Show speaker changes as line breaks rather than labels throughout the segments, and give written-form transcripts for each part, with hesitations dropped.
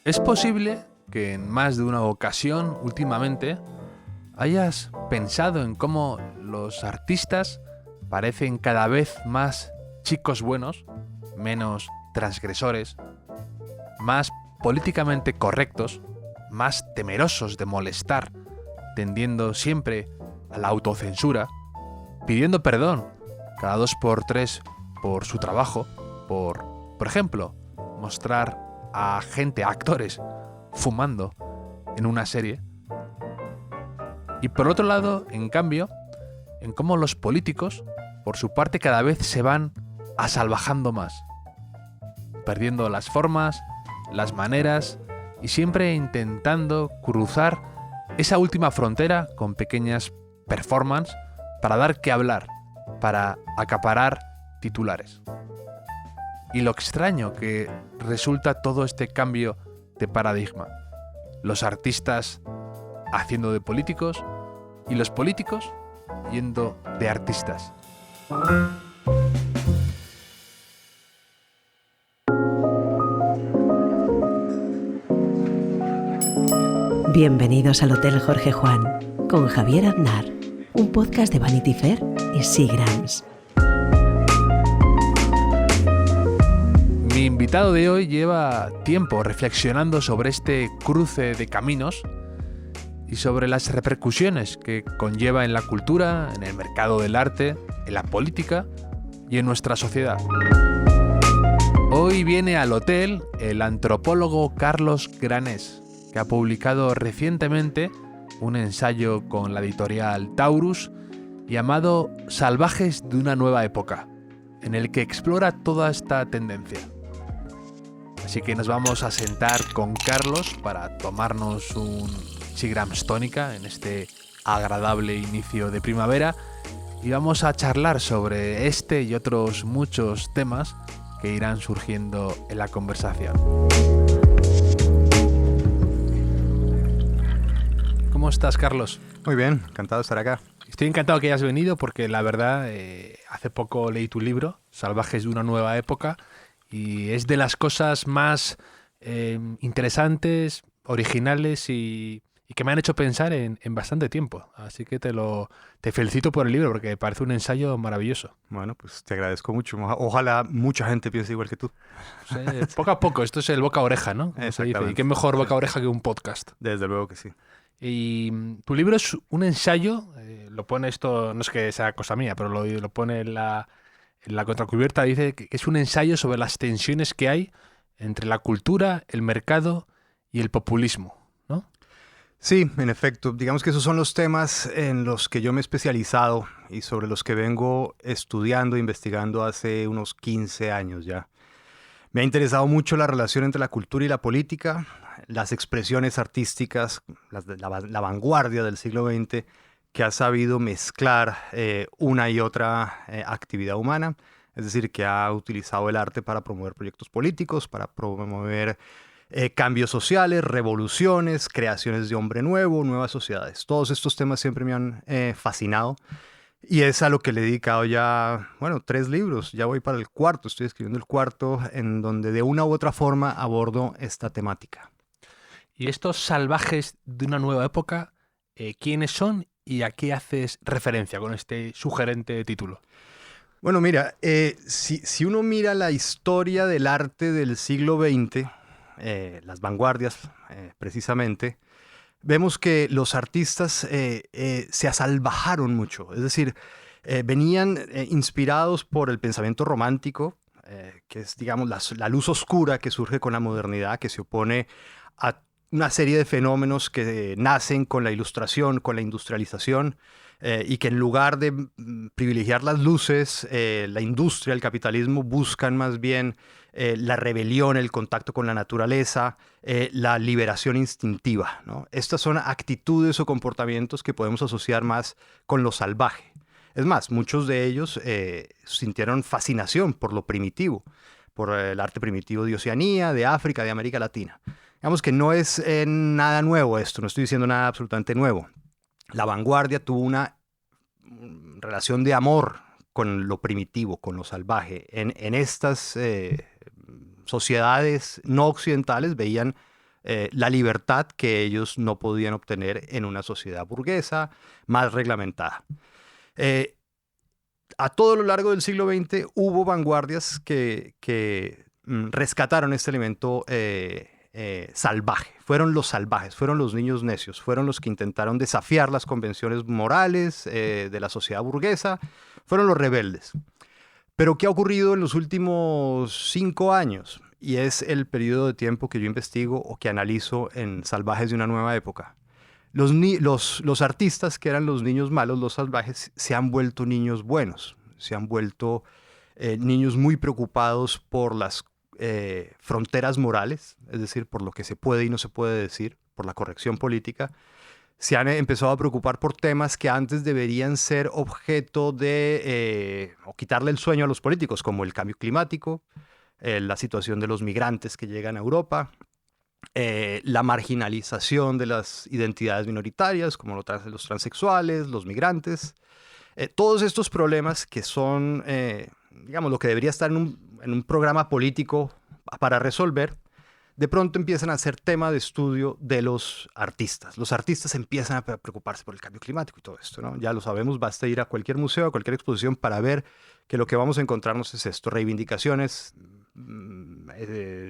Es posible que en más de una ocasión últimamente hayas pensado en cómo los artistas parecen cada vez más chicos buenos, menos transgresores, más políticamente correctos, más temerosos de molestar, tendiendo siempre a la autocensura, pidiendo perdón cada 2 por 3 por su trabajo, por ejemplo, mostrar a actores, fumando en una serie. Y por otro lado, en cambio, en cómo los políticos, por su parte, cada vez se van asalvajando más, perdiendo las formas, las maneras y siempre intentando cruzar esa última frontera con pequeñas performances para dar que hablar, para acaparar titulares. Y lo extraño que resulta todo este cambio de paradigma. Los artistas haciendo de políticos y los políticos yendo de artistas.
Bienvenidos al Hotel Jorge Juan con Javier Aznar, un podcast de Vanity Fair y Seagrams.
Mi invitado de hoy lleva tiempo reflexionando sobre este cruce de caminos y sobre las repercusiones que conlleva en la cultura, en el mercado del arte, en la política y en nuestra sociedad. Hoy viene al hotel el antropólogo Carlos Granés, que ha publicado recientemente un ensayo con la editorial Taurus llamado Salvajes de una nueva época, en el que explora toda esta tendencia. Así que nos vamos a sentar con Carlos para tomarnos un Seagrams tónica en este agradable inicio de primavera y vamos a charlar sobre este y otros muchos temas que irán surgiendo en la conversación. ¿Cómo estás, Carlos?
Muy bien, encantado de estar acá.
Estoy encantado que hayas venido porque la verdad hace poco leí tu libro, Salvajes de una nueva época, y es de las cosas más interesantes, originales y que me han hecho pensar en bastante tiempo. Así que te felicito por el libro porque me parece un ensayo maravilloso.
Bueno, pues te agradezco mucho. Ojalá mucha gente piense igual que tú.
Sí, poco a poco, esto es el boca a oreja, ¿no? Como se dice. Y qué mejor boca a oreja que un podcast.
Desde luego que sí.
Y tu libro es un ensayo, lo pone esto, no es que sea cosa mía, pero lo pone en la contracubierta, dice que es un ensayo sobre las tensiones que hay entre la cultura, el mercado y el populismo, ¿no?
Sí, en efecto. Digamos que esos son los temas en los que yo me he especializado y sobre los que vengo estudiando, investigando hace unos 15 años ya. Me ha interesado mucho la relación entre la cultura y la política, las expresiones artísticas, la vanguardia del siglo XX que ha sabido mezclar una y otra actividad humana, es decir, que ha utilizado el arte para promover proyectos políticos, para promover cambios sociales, revoluciones, creaciones de hombre nuevo, nuevas sociedades. Todos estos temas siempre me han fascinado y es a lo que le he dedicado ya, 3 libros. Ya voy para el 4, estoy escribiendo el 4, en donde de una u otra forma abordo esta temática.
Y estos salvajes de una nueva época, ¿quiénes son y a qué haces referencia con este sugerente título?
Bueno, mira, si uno mira la historia del arte del siglo XX, las vanguardias precisamente, vemos que los artistas se asalvajaron mucho. Es decir, venían inspirados por el pensamiento romántico, que es, digamos, la luz oscura que surge con la modernidad, que se opone a una serie de fenómenos que nacen con la ilustración, con la industrialización, y que en lugar de privilegiar las luces, la industria, el capitalismo, buscan más bien la rebelión, el contacto con la naturaleza, la liberación instintiva, ¿no? Estas son actitudes o comportamientos que podemos asociar más con lo salvaje. Es más, muchos de ellos sintieron fascinación por lo primitivo, por el arte primitivo de Oceanía, de África, de América Latina. Digamos que no es nada nuevo esto, no estoy diciendo nada absolutamente nuevo. La vanguardia tuvo una relación de amor con lo primitivo, con lo salvaje. En estas sociedades no occidentales veían la libertad que ellos no podían obtener en una sociedad burguesa más reglamentada. A todo lo largo del siglo XX hubo vanguardias que rescataron este elemento salvaje. Fueron los salvajes, fueron los niños necios, fueron los que intentaron desafiar las convenciones morales de la sociedad burguesa, fueron los rebeldes. Pero ¿qué ha ocurrido en los últimos 5 años? Y es el periodo de tiempo que yo investigo o que analizo en Salvajes de una nueva época. Los artistas que eran los niños malos, los salvajes, se han vuelto niños buenos, se han vuelto niños muy preocupados por las fronteras morales, es decir, por lo que se puede y no se puede decir, por la corrección política. Se han empezado a preocupar por temas que antes deberían ser objeto de o quitarle el sueño a los políticos, como el cambio climático, la situación de los migrantes que llegan a Europa, la marginalización de las identidades minoritarias, como los transexuales, los migrantes. Todos estos problemas que son, digamos, lo que debería estar en un programa político para resolver, de pronto empiezan a ser tema de estudio de los artistas. Los artistas empiezan a preocuparse por el cambio climático y todo esto, ¿no? Ya lo sabemos, basta ir a cualquier museo, a cualquier exposición para ver que lo que vamos a encontrarnos es esto: reivindicaciones,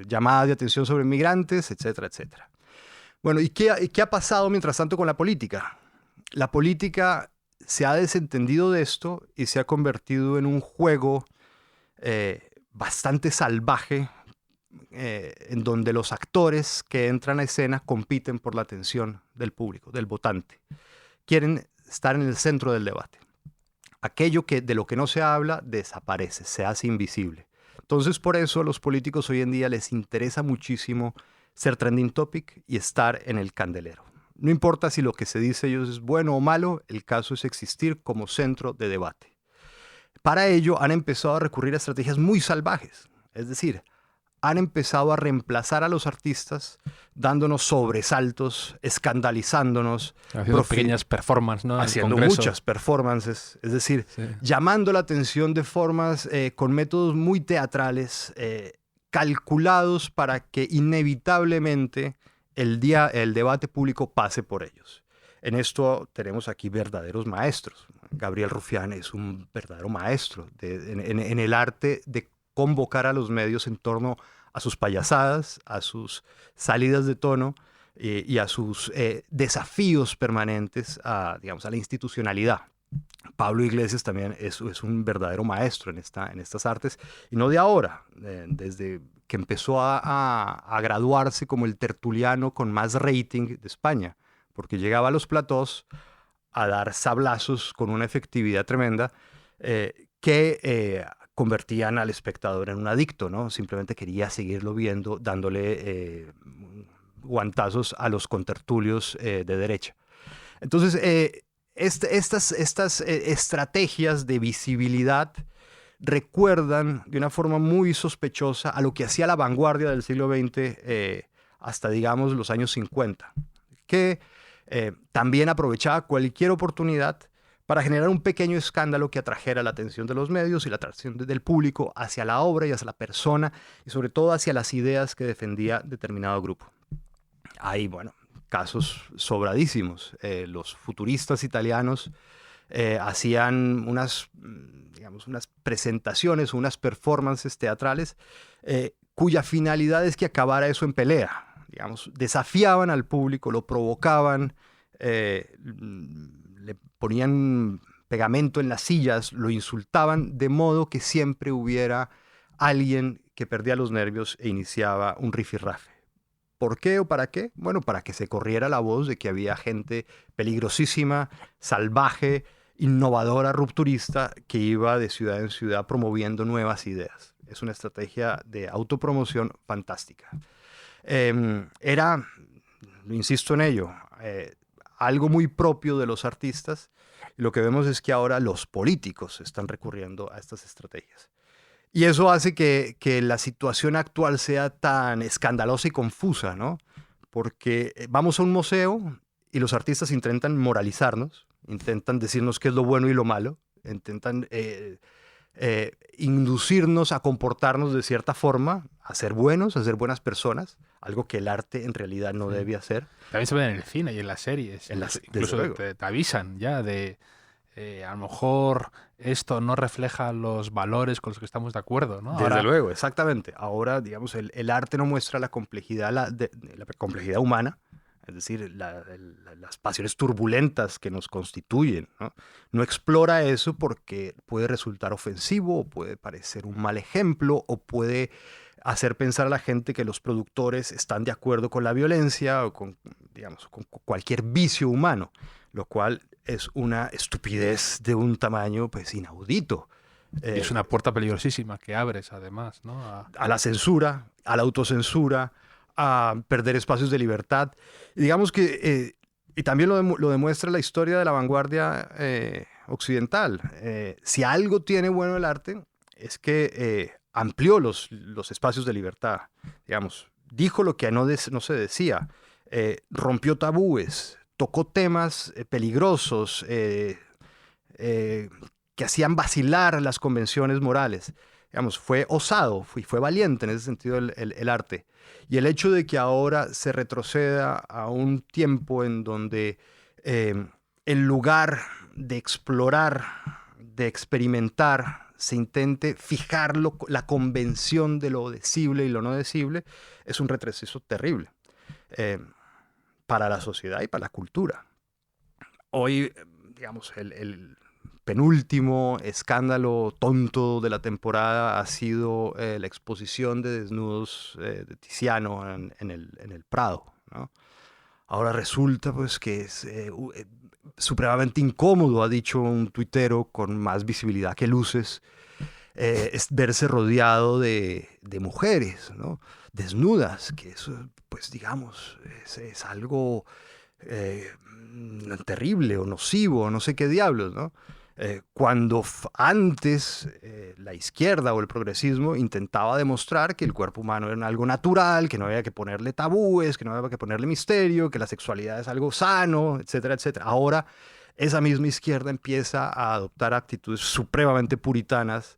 llamadas de atención sobre migrantes, etcétera, etcétera. Bueno, ¿y qué ha pasado mientras tanto con la política? La política se ha desentendido de esto y se ha convertido en un juego bastante salvaje, en donde los actores que entran a escena compiten por la atención del público, del votante. Quieren estar en el centro del debate. Aquello de lo que no se habla desaparece, se hace invisible. Entonces, por eso a los políticos hoy en día les interesa muchísimo ser trending topic y estar en el candelero. No importa si lo que se dice ellos es bueno o malo, el caso es existir como centro de debate. Para ello han empezado a recurrir a estrategias muy salvajes, es decir, han empezado a reemplazar a los artistas dándonos sobresaltos, escandalizándonos.
Haciendo pequeñas performances, ¿no?
Haciendo muchas performances, es decir, sí, llamando la atención de formas con métodos muy teatrales, calculados para que inevitablemente el debate público pase por ellos. En esto tenemos aquí verdaderos maestros. Gabriel Rufián es un verdadero maestro en el arte de convocar a los medios en torno a sus payasadas, a sus salidas de tono y a sus desafíos permanentes a la institucionalidad. Pablo Iglesias también es un verdadero maestro en estas artes, y no de ahora, desde que empezó a graduarse como el tertuliano con más rating de España, porque llegaba a los platós a dar sablazos con una efectividad tremenda que convertían al espectador en un adicto, ¿no? Simplemente quería seguirlo viendo, dándole guantazos a los contertulios de derecha. Entonces, estas estrategias de visibilidad recuerdan de una forma muy sospechosa a lo que hacía la vanguardia del siglo XX hasta, digamos, los años 50, que también aprovechaba cualquier oportunidad para generar un pequeño escándalo que atrajera la atención de los medios y la atracción del público hacia la obra y hacia la persona, y sobre todo hacia las ideas que defendía determinado grupo. Hay, bueno, casos sobradísimos. Los futuristas italianos hacían unas presentaciones, unas performances teatrales cuya finalidad es que acabara eso en pelea. Desafiaban al público, lo provocaban, le ponían pegamento en las sillas, lo insultaban, de modo que siempre hubiera alguien que perdía los nervios e iniciaba un rifirrafe. ¿Por qué o para qué? Bueno, para que se corriera la voz de que había gente peligrosísima, salvaje, innovadora, rupturista, que iba de ciudad en ciudad promoviendo nuevas ideas. Es una estrategia de autopromoción fantástica. Era, insisto en ello, algo muy propio de los artistas. Y lo que vemos es que ahora los políticos están recurriendo a estas estrategias. Y eso hace que la situación actual sea tan escandalosa y confusa, ¿no? Porque vamos a un museo y los artistas intentan moralizarnos, intentan decirnos qué es lo bueno y lo malo, intentan inducirnos a comportarnos de cierta forma, a ser buenos, a ser buenas personas, algo que el arte en realidad no debe hacer.
También se ve en el cine y en las series. Incluso te avisan ya de a lo mejor esto no refleja los valores con los que estamos de acuerdo, ¿no?
Desde luego, exactamente. Ahora, digamos, el arte no muestra la complejidad, la complejidad humana, es decir, las pasiones turbulentas que nos constituyen, ¿no? No explora eso porque puede resultar ofensivo, o puede parecer un mal ejemplo, o puede hacer pensar a la gente que los productores están de acuerdo con la violencia o con, digamos, con cualquier vicio humano, lo cual es una estupidez de un tamaño pues inaudito.
Es una puerta peligrosísima que abres, además, ¿no?
A la censura, a la autocensura, a perder espacios de libertad. Y digamos que, y también lo demuestra la historia de la vanguardia occidental. Si algo tiene bueno el arte, es que amplió los espacios de libertad. Digamos, dijo lo que no se decía, rompió tabúes, tocó temas peligrosos que hacían vacilar las convenciones morales. Digamos, fue osado, fue valiente en ese sentido el arte. Y el hecho de que ahora se retroceda a un tiempo en donde en lugar de explorar, de experimentar, se intente fijar la convención de lo decible y lo no decible, es un retroceso terrible para la sociedad y para la cultura. Hoy, digamos, el penúltimo escándalo tonto de la temporada ha sido la exposición de desnudos de Tiziano en el Prado, ¿no? Ahora resulta pues que es supremamente incómodo, ha dicho un tuitero con más visibilidad que luces, es verse rodeado de mujeres, ¿no? Desnudas, que eso, pues digamos, es algo terrible o nocivo, no sé qué diablos, ¿no? Cuando antes la izquierda o el progresismo intentaba demostrar que el cuerpo humano era algo natural, que no había que ponerle tabúes, que no había que ponerle misterio, que la sexualidad es algo sano, etcétera, etcétera. Ahora esa misma izquierda empieza a adoptar actitudes supremamente puritanas,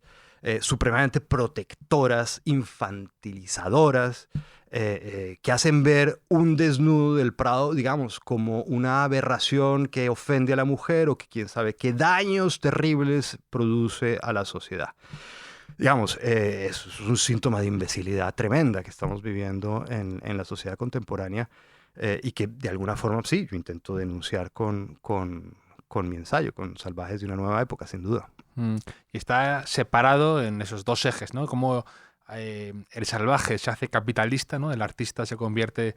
supremamente protectoras, infantilizadoras, que hacen ver un desnudo del Prado, digamos, como una aberración que ofende a la mujer o que quién sabe qué daños terribles produce a la sociedad. Digamos, es un síntoma de imbecilidad tremenda que estamos viviendo en la sociedad contemporánea y que de alguna forma, sí, yo intento denunciar con mi ensayo, con Salvajes de una nueva época, sin duda.
Y está separado en esos dos ejes, ¿no? Como el salvaje se hace capitalista, ¿no? El artista se convierte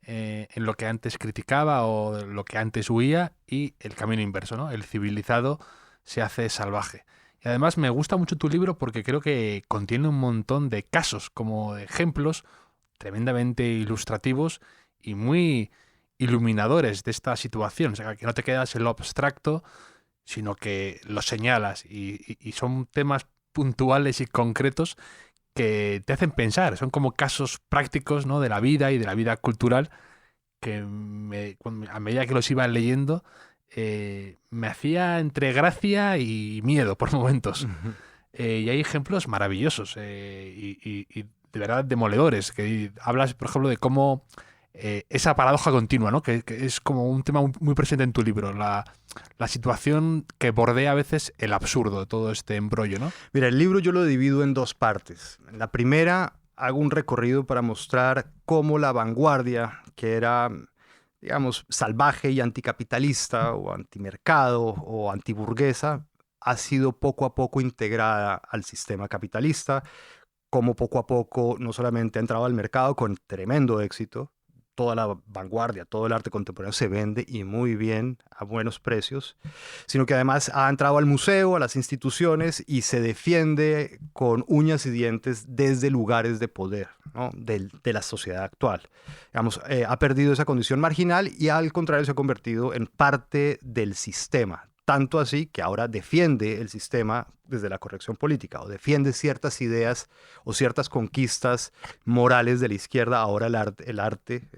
en lo que antes criticaba o lo que antes huía, y el camino inverso, ¿no? El civilizado se hace salvaje. Y además me gusta mucho tu libro porque creo que contiene un montón de casos, como de ejemplos tremendamente ilustrativos y muy iluminadores de esta situación. O sea, que no te quedas en lo abstracto, sino que lo señalas y son temas puntuales y concretos que te hacen pensar. Son como casos prácticos, ¿no? De la vida y de la vida cultural que a medida que los iba leyendo me hacía entre gracia y miedo por momentos. Y hay ejemplos maravillosos y de verdad demoledores. Que hablas, por ejemplo, de cómo esa paradoja continua, ¿no? Que es como un tema muy presente en tu libro, la situación que bordea a veces el absurdo de todo este embrollo, ¿no?
Mira, el libro yo lo divido en dos partes. En la primera hago un recorrido para mostrar cómo la vanguardia, que era, digamos, salvaje y anticapitalista o antimercado o antiburguesa, ha sido poco a poco integrada al sistema capitalista, cómo poco a poco no solamente ha entrado al mercado con tremendo éxito, toda la vanguardia, todo el arte contemporáneo se vende y muy bien, a buenos precios, sino que además ha entrado al museo, a las instituciones y se defiende con uñas y dientes desde lugares de poder, ¿no? de la sociedad actual. Digamos, ha perdido esa condición marginal y al contrario se ha convertido en parte del sistema. Tanto así que ahora defiende el sistema desde la corrección política o defiende ciertas ideas o ciertas conquistas morales de la izquierda. Ahora el arte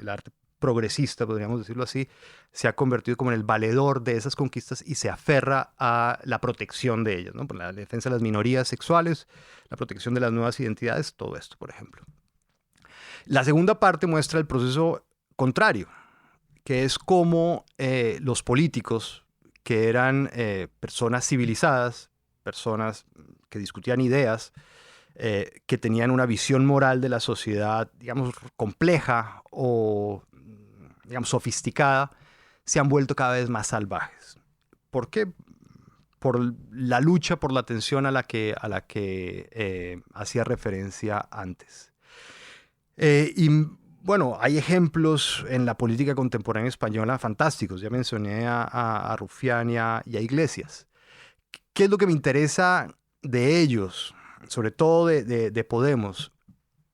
progresista, podríamos decirlo así, se ha convertido como en el valedor de esas conquistas y se aferra a la protección de ellas, ¿no? Por la defensa de las minorías sexuales, la protección de las nuevas identidades, todo esto, por ejemplo. La segunda parte muestra el proceso contrario, que es cómo los políticos, que eran personas civilizadas, personas que discutían ideas, que tenían una visión moral de la sociedad, digamos, compleja o, digamos, sofisticada, se han vuelto cada vez más salvajes. ¿Por qué? Por la lucha por la atención a la que hacía referencia antes. Y bueno, hay ejemplos en la política contemporánea española fantásticos. Ya mencioné a Rufián y a Iglesias. ¿Qué es lo que me interesa de ellos? Sobre todo de Podemos,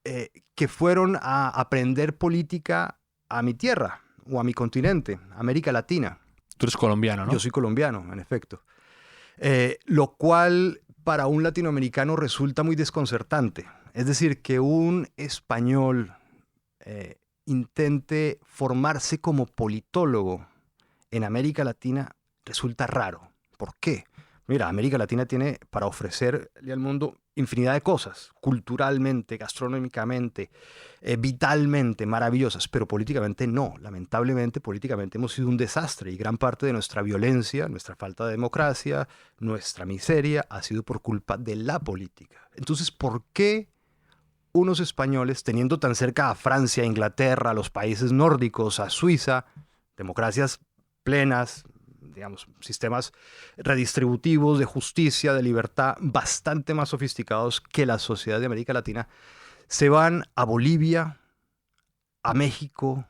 que fueron a aprender política a mi tierra o a mi continente, América Latina.
Tú eres colombiano, ¿no?
Yo soy colombiano, en efecto. Lo cual para un latinoamericano resulta muy desconcertante. Es decir, que un español intente formarse como politólogo en América Latina resulta raro. ¿Por qué? Mira, América Latina tiene para ofrecerle al mundo infinidad de cosas, culturalmente, gastronómicamente, vitalmente maravillosas, pero políticamente no. Lamentablemente, políticamente hemos sido un desastre y gran parte de nuestra violencia, nuestra falta de democracia, nuestra miseria ha sido por culpa de la política. Entonces, ¿por qué unos españoles, teniendo tan cerca a Francia, a Inglaterra, a los países nórdicos, a Suiza, democracias plenas, digamos, sistemas redistributivos de justicia, de libertad, bastante más sofisticados que la sociedad de América Latina, se van a Bolivia, a México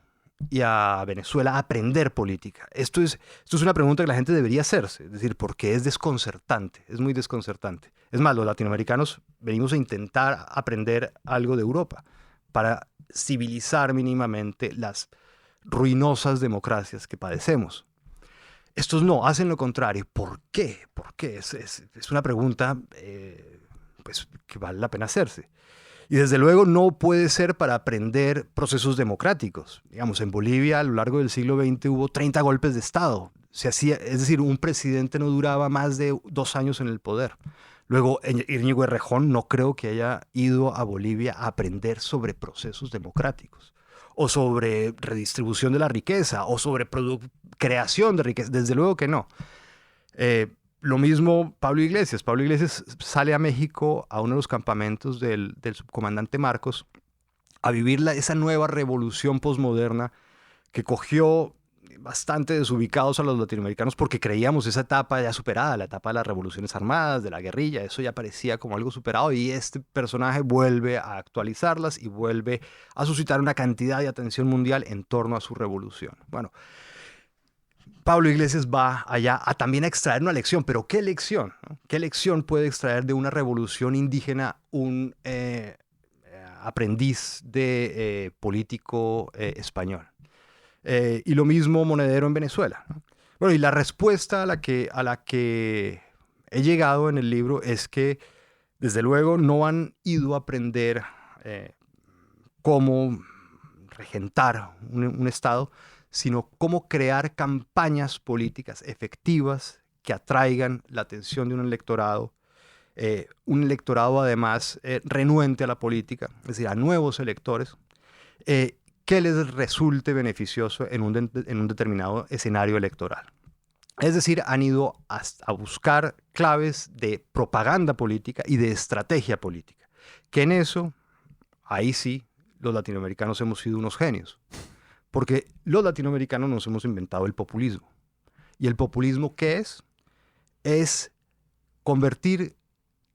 y a Venezuela a aprender política? Esto es una pregunta que la gente debería hacerse, es decir, porque es desconcertante, es muy desconcertante. Es más, los latinoamericanos venimos a intentar aprender algo de Europa para civilizar mínimamente las ruinosas democracias que padecemos. Estos no, hacen lo contrario. ¿Por qué? ¿Por qué? Es una pregunta pues, que vale la pena hacerse. Y desde luego no puede ser para aprender procesos democráticos. Digamos, en Bolivia a lo largo del siglo XX hubo 30 golpes de Estado. Es decir, un presidente no duraba más de 2 años en el poder. Luego, Íñigo Errejón no creo que haya ido a Bolivia a aprender sobre procesos democráticos, o sobre redistribución de la riqueza, o sobre creación de riqueza. Desde luego que no. Lo mismo Pablo Iglesias. Pablo Iglesias sale a México a uno de los campamentos del subcomandante Marcos a vivir esa nueva revolución posmoderna que cogió bastante desubicados a los latinoamericanos porque creíamos esa etapa ya superada, la etapa de las revoluciones armadas, de la guerrilla, eso ya parecía como algo superado, y este personaje vuelve a actualizarlas y vuelve a suscitar una cantidad de atención mundial en torno a su revolución. Bueno, Pablo Iglesias va allá también a extraer una lección, pero ¿qué lección? ¿No? ¿Qué lección puede extraer de una revolución indígena un aprendiz de político español? Y lo mismo Monedero en Venezuela, ¿no? Bueno, y la respuesta a la que he llegado en el libro es que, desde luego, no han ido a aprender cómo regentar un Estado, sino cómo crear campañas políticas efectivas que atraigan la atención de un electorado además renuente a la política, es decir, a nuevos electores, que les resulte beneficioso en un determinado escenario electoral. Es decir, han ido a buscar claves de propaganda política y de estrategia política, que en eso, ahí sí, los latinoamericanos hemos sido unos genios, porque los latinoamericanos nos hemos inventado el populismo. ¿Y el populismo qué es? Es convertir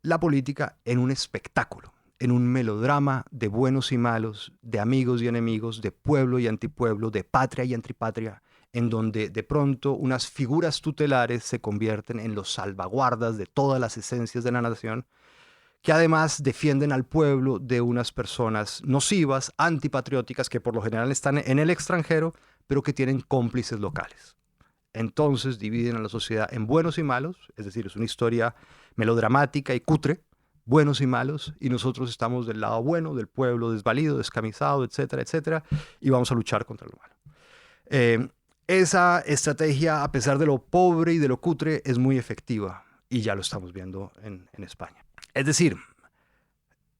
la política en un espectáculo, en un melodrama de buenos y malos, de amigos y enemigos, de pueblo y antipueblo, de patria y antipatria, en donde de pronto unas figuras tutelares se convierten en los salvaguardas de todas las esencias de la nación, que además defienden al pueblo de unas personas nocivas, antipatrióticas, que por lo general están en el extranjero, pero que tienen cómplices locales. Entonces dividen a la sociedad en buenos y malos, es decir, es una historia melodramática y cutre, buenos y malos, y nosotros estamos del lado bueno, del pueblo desvalido, descamisado, etcétera, etcétera, y vamos a luchar contra lo malo. Esa estrategia, a pesar de lo pobre y de lo cutre, es muy efectiva, y ya lo estamos viendo en España. Es decir,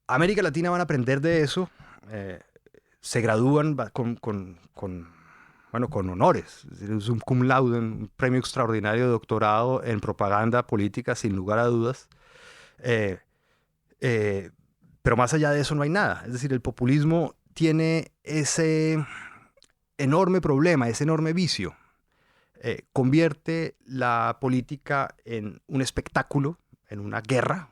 América Latina van a aprender de eso, se gradúan bueno, con honores. Es decir, es un cum laude, un premio extraordinario de doctorado en propaganda política, sin lugar a dudas. Eh, pero más allá de eso no hay nada. Es decir, el populismo tiene ese enorme problema, ese enorme vicio. Convierte la política en un espectáculo, en una guerra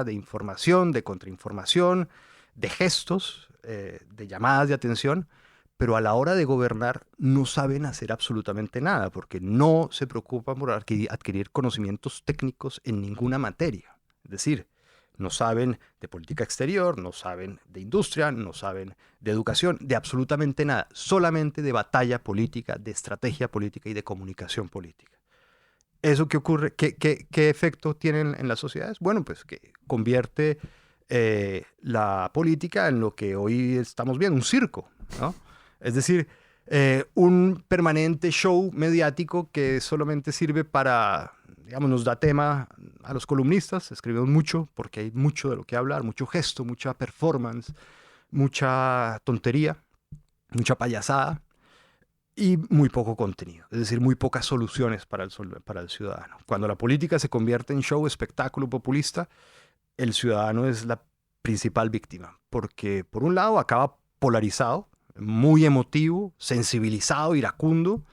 de información, de contrainformación, de gestos, de llamadas de atención, pero a la hora de gobernar no saben hacer absolutamente nada, porque no se preocupan por adquirir conocimientos técnicos en ninguna materia. Es decir, no saben de política exterior, no saben de industria, no saben de educación, de absolutamente nada, solamente de batalla política, de estrategia política y de comunicación política. ¿Eso qué ocurre? ¿Qué efecto tienen en las sociedades? Bueno, pues que convierte la política en lo que hoy estamos viendo, un circo, ¿no? Es decir, un permanente show mediático que solamente sirve para, digamos, nos da tema a los columnistas, escribimos mucho porque hay mucho de lo que hablar, mucho gesto, mucha performance, mucha tontería, mucha payasada y muy poco contenido, es decir, muy pocas soluciones para el ciudadano. Cuando la política se convierte en show, espectáculo populista, el ciudadano es la principal víctima, porque por un lado acaba polarizado, muy emotivo, sensibilizado, iracundo,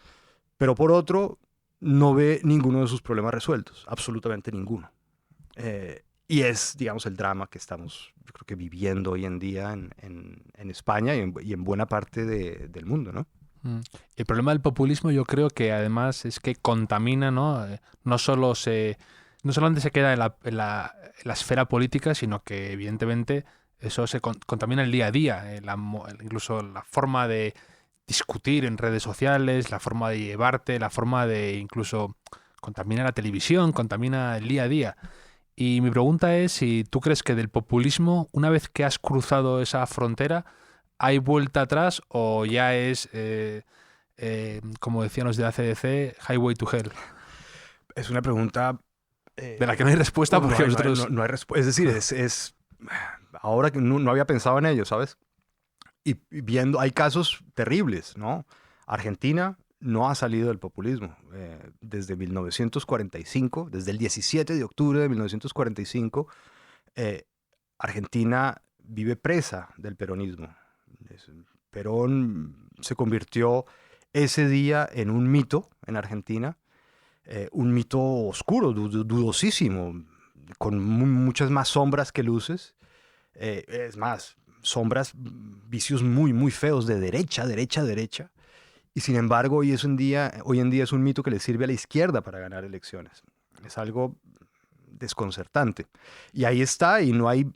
pero por otro no ve ninguno de sus problemas resueltos, absolutamente ninguno. Y es, digamos, el drama que estamos, yo creo que viviendo hoy en día en España y en buena parte del mundo, ¿no?
El problema del populismo yo creo que además es que contamina, ¿no? No solamente se queda en la esfera política, sino que evidentemente eso se contamina el día a día, incluso la forma de discutir en redes sociales, la forma de llevarte, la forma de incluso contamina la televisión, contamina el día a día. Y mi pregunta es si tú crees que del populismo, una vez que has cruzado esa frontera, ¿hay vuelta atrás o ya es, como decían los de ACDC, Highway to Hell?
Es una pregunta
de la que no hay respuesta porque nosotros...
No hay respuesta. Es decir, ahora que no había pensado en ello, ¿sabes? Y viendo, hay casos terribles, ¿no? Argentina no ha salido del populismo. Desde 1945, desde el 17 de octubre de 1945, Argentina vive presa del peronismo. Perón se convirtió ese día en un mito en Argentina, un mito oscuro, dudosísimo, con muchas más sombras que luces. Es más, sombras, vicios muy, muy feos de derecha. Y sin embargo, hoy en día es un mito que le sirve a la izquierda para ganar elecciones. Es algo desconcertante. Y ahí está, y no hay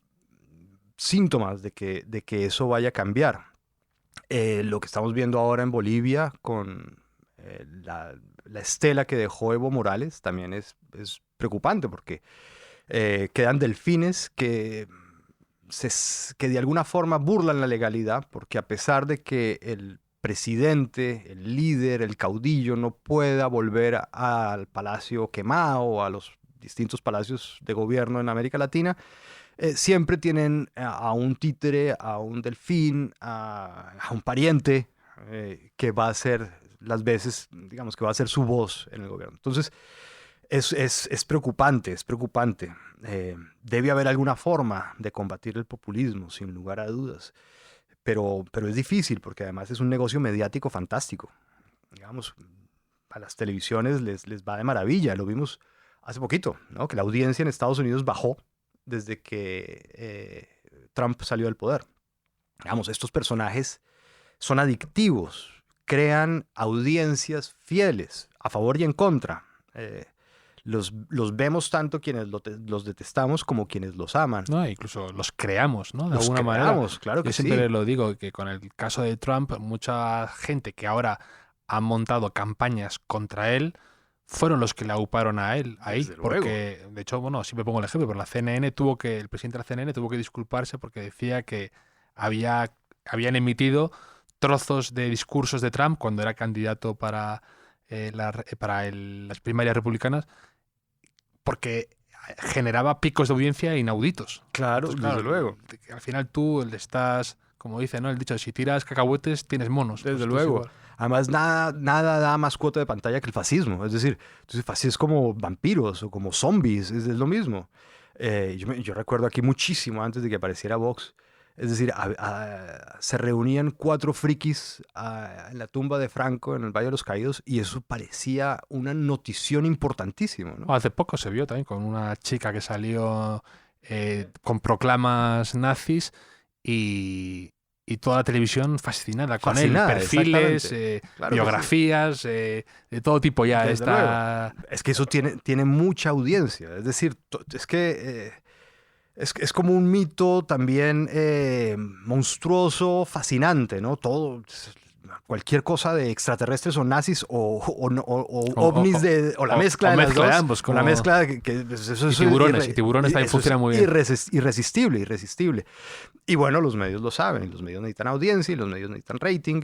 síntomas de que eso vaya a cambiar. Lo que estamos viendo ahora en Bolivia con la estela que dejó Evo Morales también es preocupante porque quedan delfines que de alguna forma burlan la legalidad, porque a pesar de que el presidente, el líder, el caudillo no pueda volver al palacio quemado o a los distintos palacios de gobierno en América Latina, siempre tienen a un títere, a un delfín, a un pariente que va a ser las veces, digamos, que va a ser su voz en el gobierno. Entonces, es preocupante, es preocupante. Debe haber alguna forma de combatir el populismo, sin lugar a dudas. Pero es difícil porque además es un negocio mediático fantástico. Digamos, a las televisiones les va de maravilla. Lo vimos hace poquito, ¿no? Que la audiencia en Estados Unidos bajó desde que Trump salió del poder. Digamos, estos personajes son adictivos, crean audiencias fieles, a favor y en contra. Los vemos tanto quienes los detestamos como quienes los aman.
No, incluso los creamos, ¿no? De
Los
alguna
creamos,
manera.
claro que
Yo siempre
sí.
lo digo, que con el caso de Trump, mucha gente que ahora ha montado campañas contra él fueron los que le auparon a él ahí.
Desde luego.
Porque, de hecho, bueno, siempre pongo el ejemplo, pero el presidente de la CNN tuvo que disculparse porque decía que habían emitido trozos de discursos de Trump cuando era candidato para las primarias republicanas, porque generaba picos de audiencia inauditos.
Claro,
Entonces,
desde luego.
Al final tú le estás Como dice, ¿no? El dicho, si tiras cacahuetes, tienes monos.
Desde
Pues
luego.
igual.
Además, nada da más cuota de pantalla que el fascismo. Es decir, entonces, fascismo es como vampiros o como zombies, es lo mismo. Yo recuerdo aquí muchísimo antes de que apareciera Vox. Es decir, se reunían 4 frikis en la tumba de Franco en el Valle de los Caídos y eso parecía una notición importantísima, ¿no?
Hace poco se vio también con una chica que salió con proclamas nazis y toda la televisión fascinada con
Fascinada,
él. Perfiles,
exactamente. Claro que
biografías, de todo tipo ya
Desde
está.
Es que eso tiene mucha audiencia. Es decir, es que es como un mito también monstruoso, fascinante, ¿no? Cualquier cosa de extraterrestres o nazis o ovnis o la mezcla de las
mezcla de
dos.
ambos,
O la
como-
mezcla eso
Y tiburones, y tiburones también
eso es
funciona muy bien.
Irresistible. Y bueno, los medios lo saben, los medios necesitan audiencia y los medios necesitan rating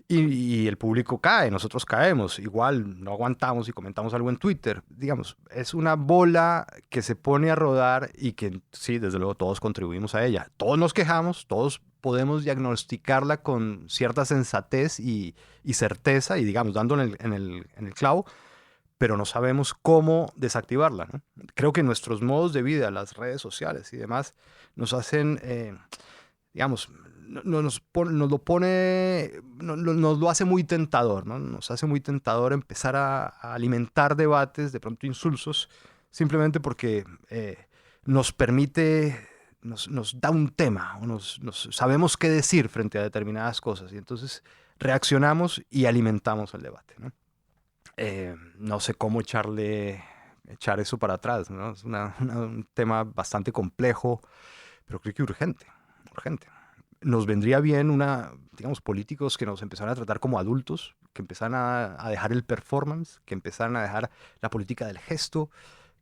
y el público cae, nosotros caemos, igual no aguantamos y comentamos algo en Twitter, digamos, es una bola que se pone a rodar y que sí, desde luego todos contribuimos a ella, todos nos quejamos, todos podemos diagnosticarla con cierta sensatez y certeza y digamos, dando en el clavo, pero no sabemos cómo desactivarla, ¿no? Creo que nuestros modos de vida, las redes sociales y demás, nos hacen, digamos, nos lo hace muy tentador, ¿no? Nos hace muy tentador empezar a alimentar debates, de pronto insulsos, simplemente porque nos permite, nos da un tema, o sabemos qué decir frente a determinadas cosas, y entonces reaccionamos y alimentamos el debate, ¿no? No sé cómo echar eso para atrás, ¿no? Es un tema bastante complejo, pero creo que urgente. Nos vendría bien digamos, políticos que nos empezaran a tratar como adultos, que empezaran a dejar el performance, que empezaran a dejar la política del gesto,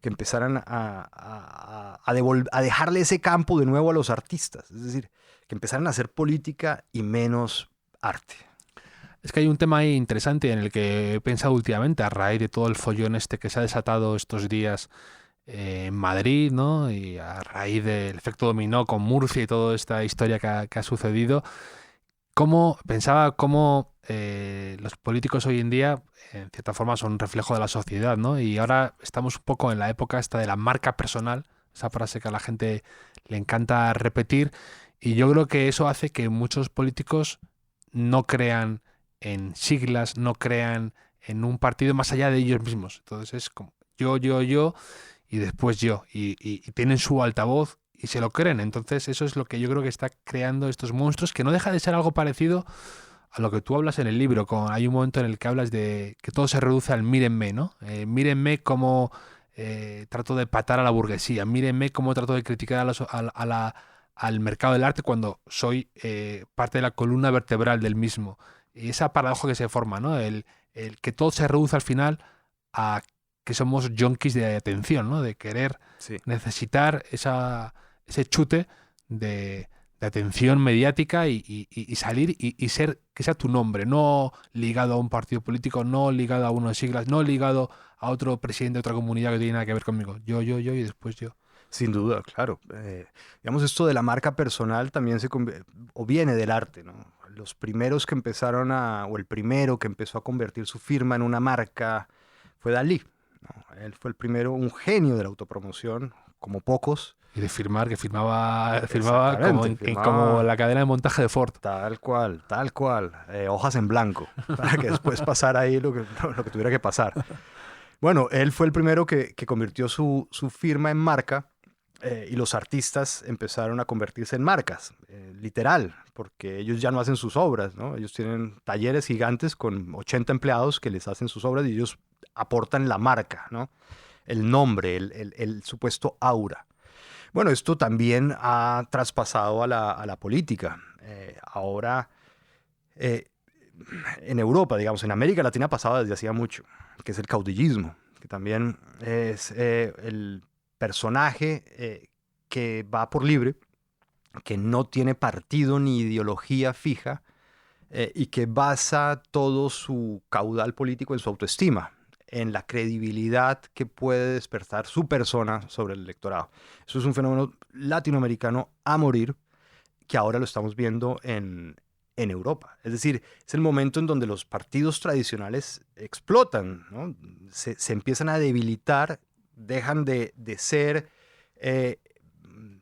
que empezaran a dejarle ese campo de nuevo a los artistas. Es decir, que empezaran a hacer política y menos arte.
Es que hay un tema ahí interesante en el que he pensado últimamente a raíz de todo el follón este que se ha desatado estos días en Madrid, ¿no? Y a raíz del efecto dominó con Murcia y toda esta historia que ha sucedido. Pensaba cómo los políticos hoy en día, en cierta forma, son un reflejo de la sociedad, ¿no? Y ahora estamos un poco en la época esta de la marca personal, esa frase que a la gente le encanta repetir, y yo creo que eso hace que muchos políticos no crean en siglas, no crean en un partido más allá de ellos mismos. Entonces es como yo, y después yo. Y tienen su altavoz y se lo creen. Entonces eso es lo que yo creo que está creando estos monstruos, que no deja de ser algo parecido a lo que tú hablas en el libro. Hay un momento en el que hablas de que todo se reduce al mírenme, ¿no? Mírenme cómo trato de patar a la burguesía, mírenme cómo trato de criticar al mercado del arte cuando soy parte de la columna vertebral del mismo. Y esa paradoja que se forma, ¿no? El que todo se reduce al final a que somos junkies de atención, ¿no? De querer necesitar ese chute de atención mediática y salir y ser, que sea tu nombre, no ligado a un partido político, no ligado a uno de siglas, no ligado a otro presidente de otra comunidad que tiene nada que ver conmigo. Yo y después yo.
Sin duda, claro. Digamos, esto de la marca personal también viene del arte, ¿no? Los primeros que empezaron o el primero que empezó a convertir su firma en una marca fue Dalí, ¿no? Él fue el primero, un genio de la autopromoción, como pocos.
Y de firmar, que firmaba como la cadena de montaje de Ford.
Tal cual. Hojas en blanco, para que después pasara ahí lo que tuviera que pasar. Bueno, él fue el primero que convirtió su firma en marca. Y los artistas empezaron a convertirse en marcas, literal, porque ellos ya no hacen sus obras, ¿no? Ellos tienen talleres gigantes con 80 empleados que les hacen sus obras y ellos aportan la marca, ¿no? El nombre, el supuesto aura. Bueno, esto también ha traspasado a la política. Ahora, en Europa, digamos, en América Latina pasaba desde hacía mucho, que es el caudillismo, que también es el personaje que va por libre, que no tiene partido ni ideología fija y que basa todo su caudal político en su autoestima, en la credibilidad que puede despertar su persona sobre el electorado. Eso es un fenómeno latinoamericano a morir que ahora lo estamos viendo en Europa. Es decir, es el momento en donde los partidos tradicionales explotan, ¿no? Se empiezan a debilitar, dejan de ser,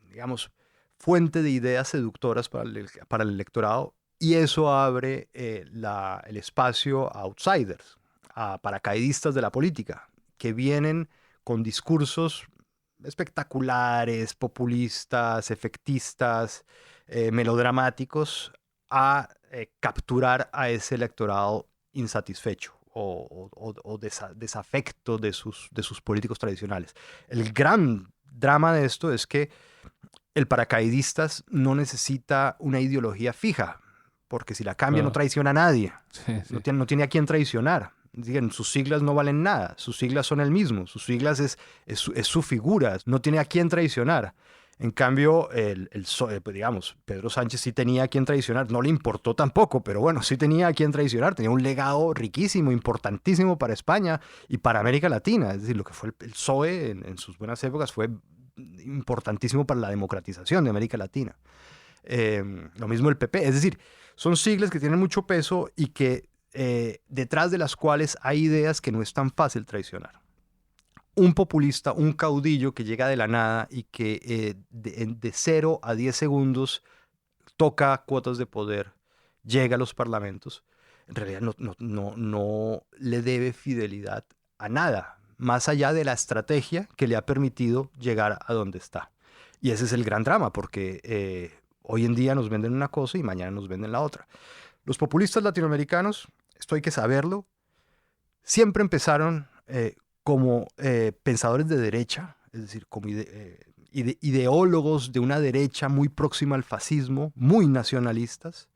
digamos, fuente de ideas seductoras para el electorado, y eso abre el espacio a outsiders, a paracaidistas de la política, que vienen con discursos espectaculares, populistas, efectistas, melodramáticos, a capturar a ese electorado insatisfecho o desafecto de sus políticos tradicionales. El gran drama de esto es que el paracaidistas no necesita una ideología fija, porque si la cambia no traiciona a nadie, no tiene a quién traicionar. Digan, sus siglas no valen nada, sus siglas son el mismo, sus siglas es su figura, no tiene a quién traicionar. En cambio, pues digamos, Pedro Sánchez sí tenía a quién traicionar, no le importó tampoco, pero bueno, sí tenía a quién traicionar, tenía un legado riquísimo, importantísimo para España y para América Latina. Es decir, lo que fue el PSOE en sus buenas épocas fue importantísimo para la democratización de América Latina. Lo mismo el PP, es decir, son siglas que tienen mucho peso y que detrás de las cuales hay ideas que no es tan fácil traicionar. Un populista, un caudillo que llega de la nada y que de 0 a 10 segundos toca cuotas de poder, llega a los parlamentos, en realidad no le debe fidelidad a nada, más allá de la estrategia que le ha permitido llegar a donde está. Y ese es el gran drama, porque hoy en día nos venden una cosa y mañana nos venden la otra. Los populistas latinoamericanos, esto hay que saberlo, siempre empezaron como pensadores de derecha, es decir, como ideólogos de una derecha muy próxima al fascismo, muy nacionalistas,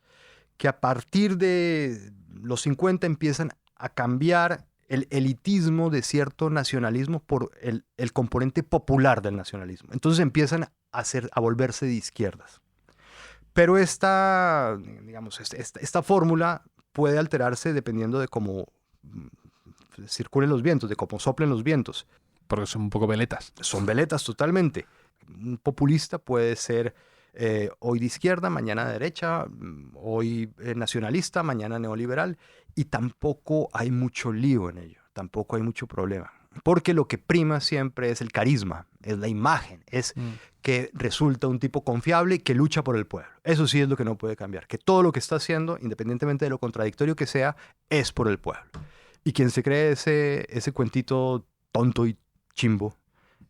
que a partir de los 50 empiezan a cambiar el elitismo de cierto nacionalismo por el componente popular del nacionalismo. Entonces empiezan a volverse de izquierdas. Pero esta fórmula puede alterarse dependiendo de cómo circulen los vientos, de cómo soplen los vientos.
Porque son un poco veletas.
Son veletas totalmente. Un populista puede ser hoy de izquierda, mañana de derecha, hoy nacionalista, mañana neoliberal, y tampoco hay mucho lío en ello, tampoco hay mucho problema. Porque lo que prima siempre es el carisma, es la imagen, es que resulta un tipo confiable y que lucha por el pueblo. Eso sí es lo que no puede cambiar, que todo lo que está haciendo, independientemente de lo contradictorio que sea, es por el pueblo. Y quien se cree ese cuentito tonto y chimbo,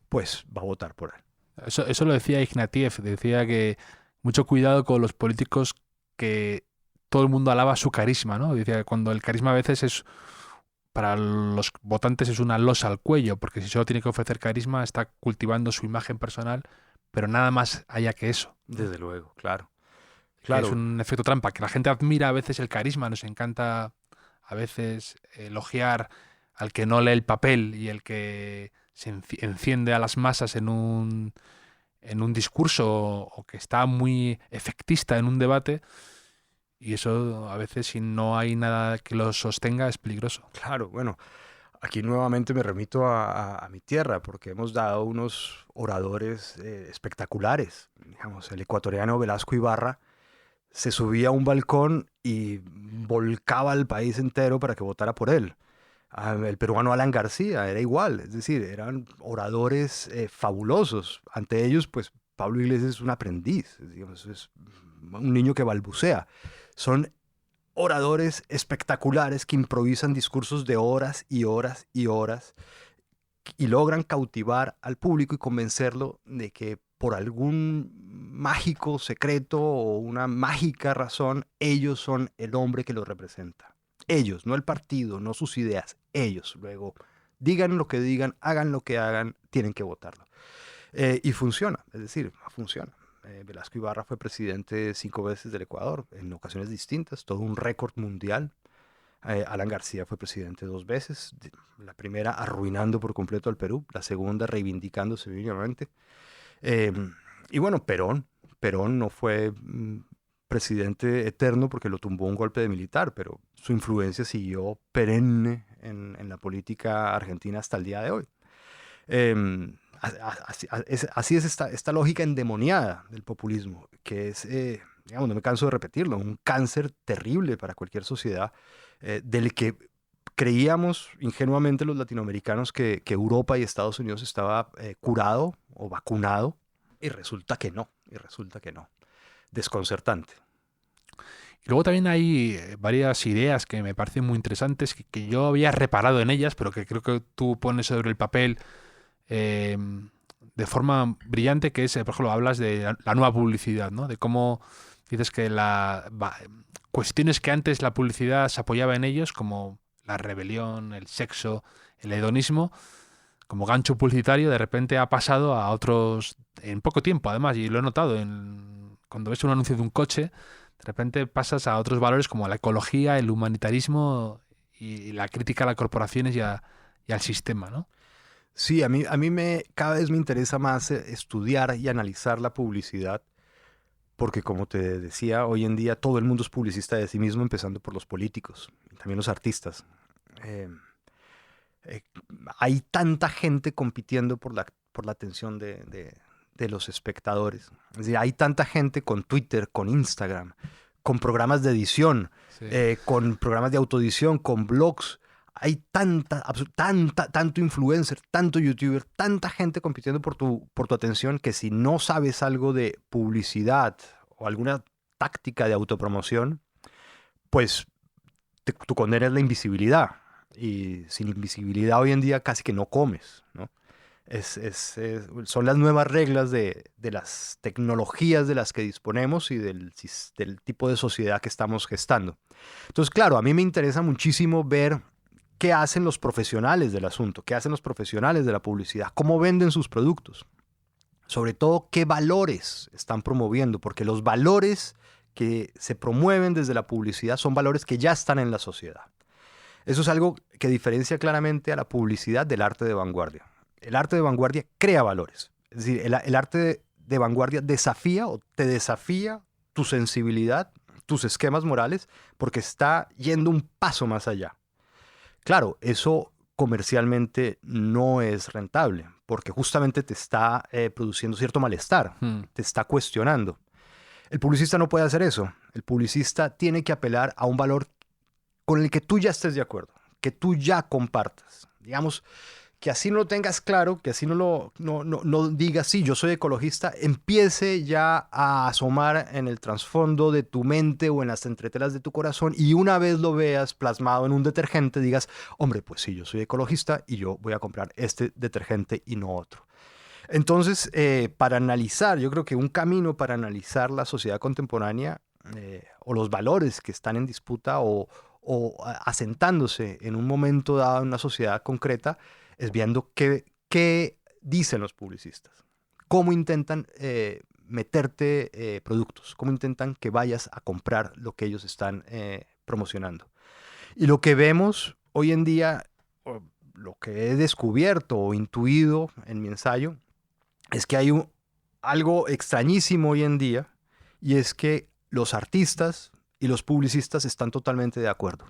pues va a votar por él.
Eso lo decía Ignatieff, decía que mucho cuidado con los políticos que todo el mundo alaba su carisma, ¿no? Decía que cuando el carisma a veces es, para los votantes es una losa al cuello, porque si solo tiene que ofrecer carisma está cultivando su imagen personal, pero nada más allá que eso.
Desde luego, claro.
Es un efecto trampa, que la gente admira a veces el carisma, nos encanta a veces elogiar al que no lee el papel y el que se enciende a las masas en un discurso o que está muy efectista en un debate, y eso a veces, si no hay nada que lo sostenga, es peligroso.
Claro, bueno, aquí nuevamente me remito a mi tierra, porque hemos dado unos oradores espectaculares. Digamos, el ecuatoriano Velasco Ibarra se subía a un balcón y volcaba al país entero para que votara por él. El peruano Alan García era igual, es decir, eran oradores fabulosos. Ante ellos, pues Pablo Iglesias es un aprendiz, digamos, es un niño que balbucea. Son oradores espectaculares que improvisan discursos de horas y horas y horas y logran cautivar al público y convencerlo de que por algún mágico secreto o una mágica razón, ellos son el hombre que los representa. Ellos, no el partido, no sus ideas, ellos. Luego, digan lo que digan, hagan lo que hagan, tienen que votarlo. Y funciona, es decir, funciona. Velasco Ibarra fue presidente 5 veces del Ecuador, en ocasiones distintas, todo un récord mundial. Alan García fue presidente 2 veces, la primera arruinando por completo al Perú, la segunda reivindicándose mínimamente. Y bueno, Perón no fue presidente eterno porque lo tumbó un golpe de militar, pero su influencia siguió perenne en la política argentina hasta el día de hoy. Así es esta lógica endemoniada del populismo, que es, digamos, no me canso de repetirlo, un cáncer terrible para cualquier sociedad, del que creíamos ingenuamente los latinoamericanos que Europa y Estados Unidos estaba curado o vacunado, y resulta que no, Desconcertante.
Y luego también hay varias ideas que me parecen muy interesantes, que yo había reparado en ellas, pero que creo que tú pones sobre el papel de forma brillante, que es, por ejemplo, hablas de la nueva publicidad, ¿no? De cómo dices que cuestiones que antes la publicidad se apoyaba en ellos, como la rebelión, el sexo, el hedonismo, como gancho publicitario, de repente ha pasado a otros en poco tiempo, además, y lo he notado cuando ves un anuncio de un coche, de repente pasas a otros valores como la ecología, el humanitarismo y la crítica a las corporaciones y al sistema, ¿no?
Sí, a mí cada vez me interesa más estudiar y analizar la publicidad, porque como te decía, hoy en día todo el mundo es publicista de sí mismo, empezando por los políticos y también los artistas. Eh, eh, Hay tanta gente compitiendo por la atención de los espectadores. Es decir, hay tanta gente con Twitter, con Instagram, con programas de edición,
Sí.
con programas de autoedición, con blogs. Hay tanto influencer, tanto youtuber, tanta gente compitiendo por tu atención, que si no sabes algo de publicidad o alguna táctica de autopromoción, pues tu condena es la invisibilidad. Y sin invisibilidad hoy en día casi que no comes, ¿no? Son las nuevas reglas de las tecnologías de las que disponemos y del tipo de sociedad que estamos gestando. Entonces, claro, a mí me interesa muchísimo ver qué hacen los profesionales del asunto, qué hacen los profesionales de la publicidad, cómo venden sus productos, sobre todo qué valores están promoviendo, porque los valores que se promueven desde la publicidad son valores que ya están en la sociedad. Eso es algo que diferencia claramente a la publicidad del arte de vanguardia. El arte de vanguardia crea valores. Es decir, el arte de vanguardia desafía o te desafía tu sensibilidad, tus esquemas morales, porque está yendo un paso más allá. Claro, eso comercialmente no es rentable, porque justamente te está produciendo cierto malestar, te está cuestionando. El publicista no puede hacer eso. El publicista tiene que apelar a un valor con el que tú ya estés de acuerdo, que tú ya compartas. Digamos, que así no lo tengas claro, que así no digas, sí, yo soy ecologista, empiece ya a asomar en el trasfondo de tu mente o en las entretelas de tu corazón, y una vez lo veas plasmado en un detergente, digas, hombre, pues sí, yo soy ecologista y yo voy a comprar este detergente y no otro. Entonces, para analizar, yo creo que un camino para analizar la sociedad contemporánea o los valores que están en disputa o asentándose en un momento dado en una sociedad concreta, es viendo qué dicen los publicistas, cómo intentan meterte productos, cómo intentan que vayas a comprar lo que ellos están promocionando. Y lo que vemos hoy en día, o lo que he descubierto o intuido en mi ensayo, es que hay algo extrañísimo hoy en día, y es que los artistas y los publicistas están totalmente de acuerdo.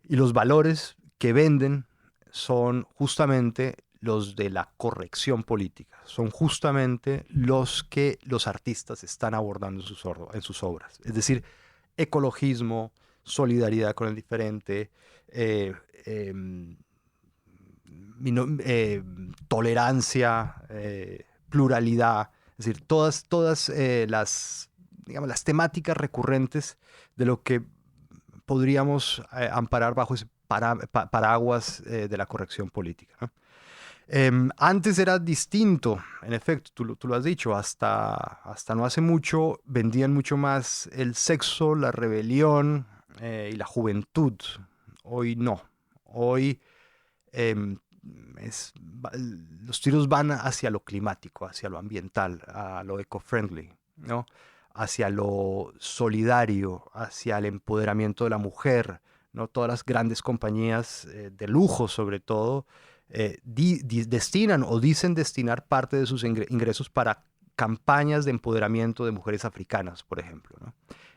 Y los valores que venden son justamente los de la corrección política. Son justamente los que los artistas están abordando en sus obras. Es decir, ecologismo, solidaridad con el diferente, tolerancia, pluralidad. Es decir, todas digamos, las temáticas recurrentes de lo que podríamos amparar bajo ese paraguas de la corrección política, ¿no? Antes era distinto, en efecto, tú lo has dicho, hasta no hace mucho vendían mucho más el sexo, la rebelión y la juventud. Hoy no. Hoy los tiros van hacia lo climático, hacia lo ambiental, a lo eco-friendly, ¿no? Hacia lo solidario, hacia el empoderamiento de la mujer, ¿no? Todas las grandes compañías de lujo, sobre todo, destinan o dicen destinar parte de sus ingresos para campañas de empoderamiento de mujeres africanas, por ejemplo, ¿no?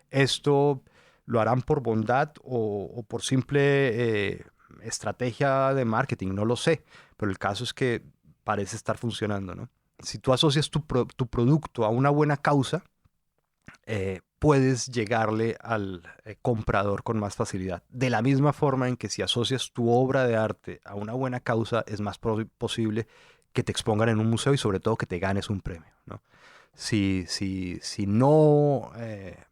Esto lo harán por bondad o por simple estrategia de marketing, no lo sé, pero el caso es que parece estar funcionando, ¿no? Si tú asocias tu producto a una buena causa, puedes llegarle al comprador con más facilidad. De la misma forma en que si asocias tu obra de arte a una buena causa, es más posible que te expongan en un museo y sobre todo que te ganes un premio, ¿no? Si no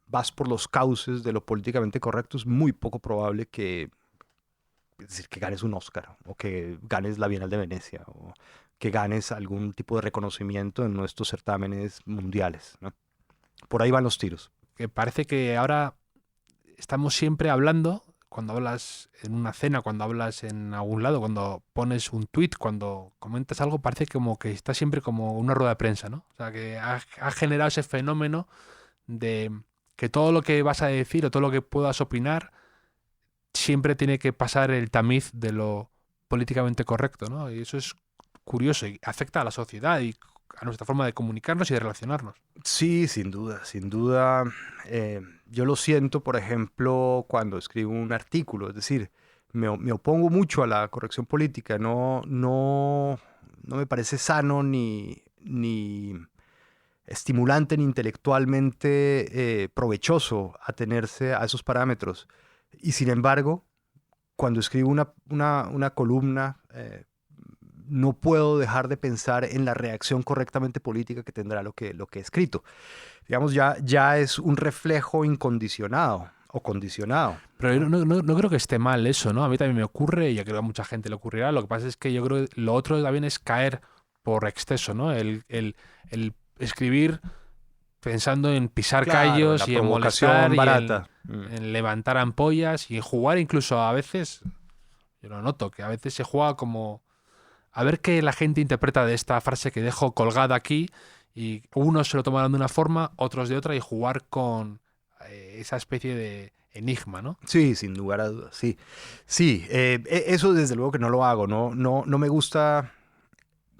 vas por los cauces de lo políticamente correcto, es muy poco probable es decir, que ganes un Oscar o que ganes la Bienal de Venecia o que ganes algún tipo de reconocimiento en nuestros certámenes mundiales, ¿no? Por ahí van los tiros.
Que parece que ahora estamos siempre hablando, cuando hablas en una cena, cuando hablas en algún lado, cuando pones un tuit, cuando comentas algo, parece como que está siempre como una rueda de prensa, ¿no? O sea, que ha generado ese fenómeno de que todo lo que vas a decir o todo lo que puedas opinar siempre tiene que pasar el tamiz de lo políticamente correcto, ¿no? Y eso es curioso y afecta a la sociedad y a nuestra forma de comunicarnos y de relacionarnos.
Sí, sin duda, sin duda. Yo lo siento, por ejemplo, cuando escribo un artículo, es decir, me opongo mucho a la corrección política, no me parece sano ni estimulante ni intelectualmente provechoso atenerse a esos parámetros. Y sin embargo, cuando escribo una columna, no puedo dejar de pensar en la reacción correctamente política que tendrá lo que he escrito. Digamos, ya es un reflejo incondicionado o condicionado.
Pero yo no creo que esté mal eso, ¿no? A mí también me ocurre y yo creo que a mucha gente le ocurrirá. Lo que pasa es que yo creo que lo otro también es caer por exceso, ¿no? El escribir pensando en pisar callos y en molestar
barata.
en levantar ampollas y en jugar incluso a veces, yo lo noto, que a veces se juega como a ver qué la gente interpreta de esta frase que dejo colgada aquí y unos se lo tomarán de una forma, otros de otra y jugar con esa especie de enigma, ¿no?
Sí, sin lugar a dudas, sí. Sí, eso desde luego que no lo hago, no me gusta,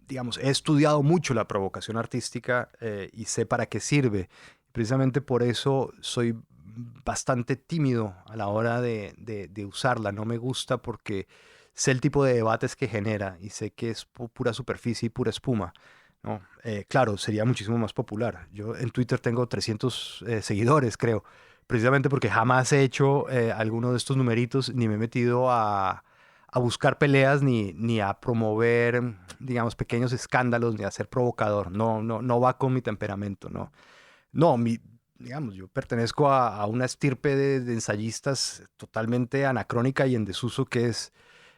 digamos, he estudiado mucho la provocación artística y sé para qué sirve. Precisamente por eso soy bastante tímido a la hora de usarla. No me gusta porque sé el tipo de debates que genera y sé que es pura superficie y pura espuma, ¿no? Claro, sería muchísimo más popular. Yo en Twitter tengo 300 seguidores, creo, precisamente porque jamás he hecho alguno de estos numeritos ni me he metido a buscar peleas ni a promover, digamos, pequeños escándalos ni a ser provocador. No va con mi temperamento, ¿no? No, digamos, yo pertenezco a una estirpe de ensayistas totalmente anacrónica y en desuso que es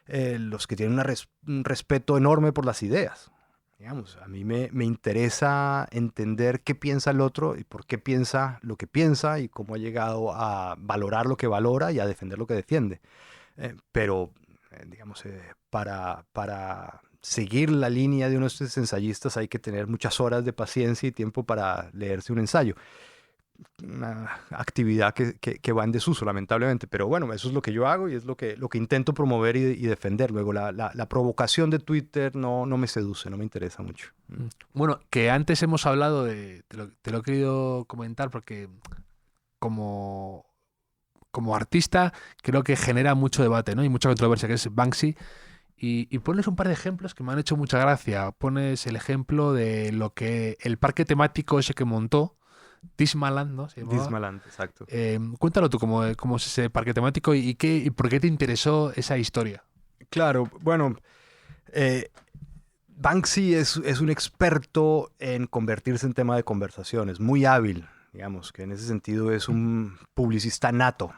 los que tienen un respeto enorme por las ideas. Digamos, a mí me interesa entender qué piensa el otro y por qué piensa lo que piensa y cómo ha llegado a valorar lo que valora y a defender lo que defiende. Pero, digamos, para seguir la línea de uno de estos ensayistas hay que tener muchas horas de paciencia y tiempo para leerse un ensayo. Una actividad que va en desuso, lamentablemente. Pero bueno, eso es lo que yo hago y es lo que intento promover y defender. Luego, la provocación de Twitter no me seduce, no me interesa mucho.
Bueno, que antes hemos hablado te lo he querido comentar porque como artista creo que genera mucho debate, ¿no? Y mucha controversia, que es Banksy. Y pones un par de ejemplos que me han hecho mucha gracia. Pones el ejemplo de lo que el parque temático ese que montó, Dismaland, ¿no?
Dismaland, exacto.
Cuéntalo tú cómo es ese parque temático y por qué te interesó esa historia.
Claro, bueno, Banksy es un experto en convertirse en tema de conversación, es muy hábil, digamos, que en ese sentido es un publicista nato.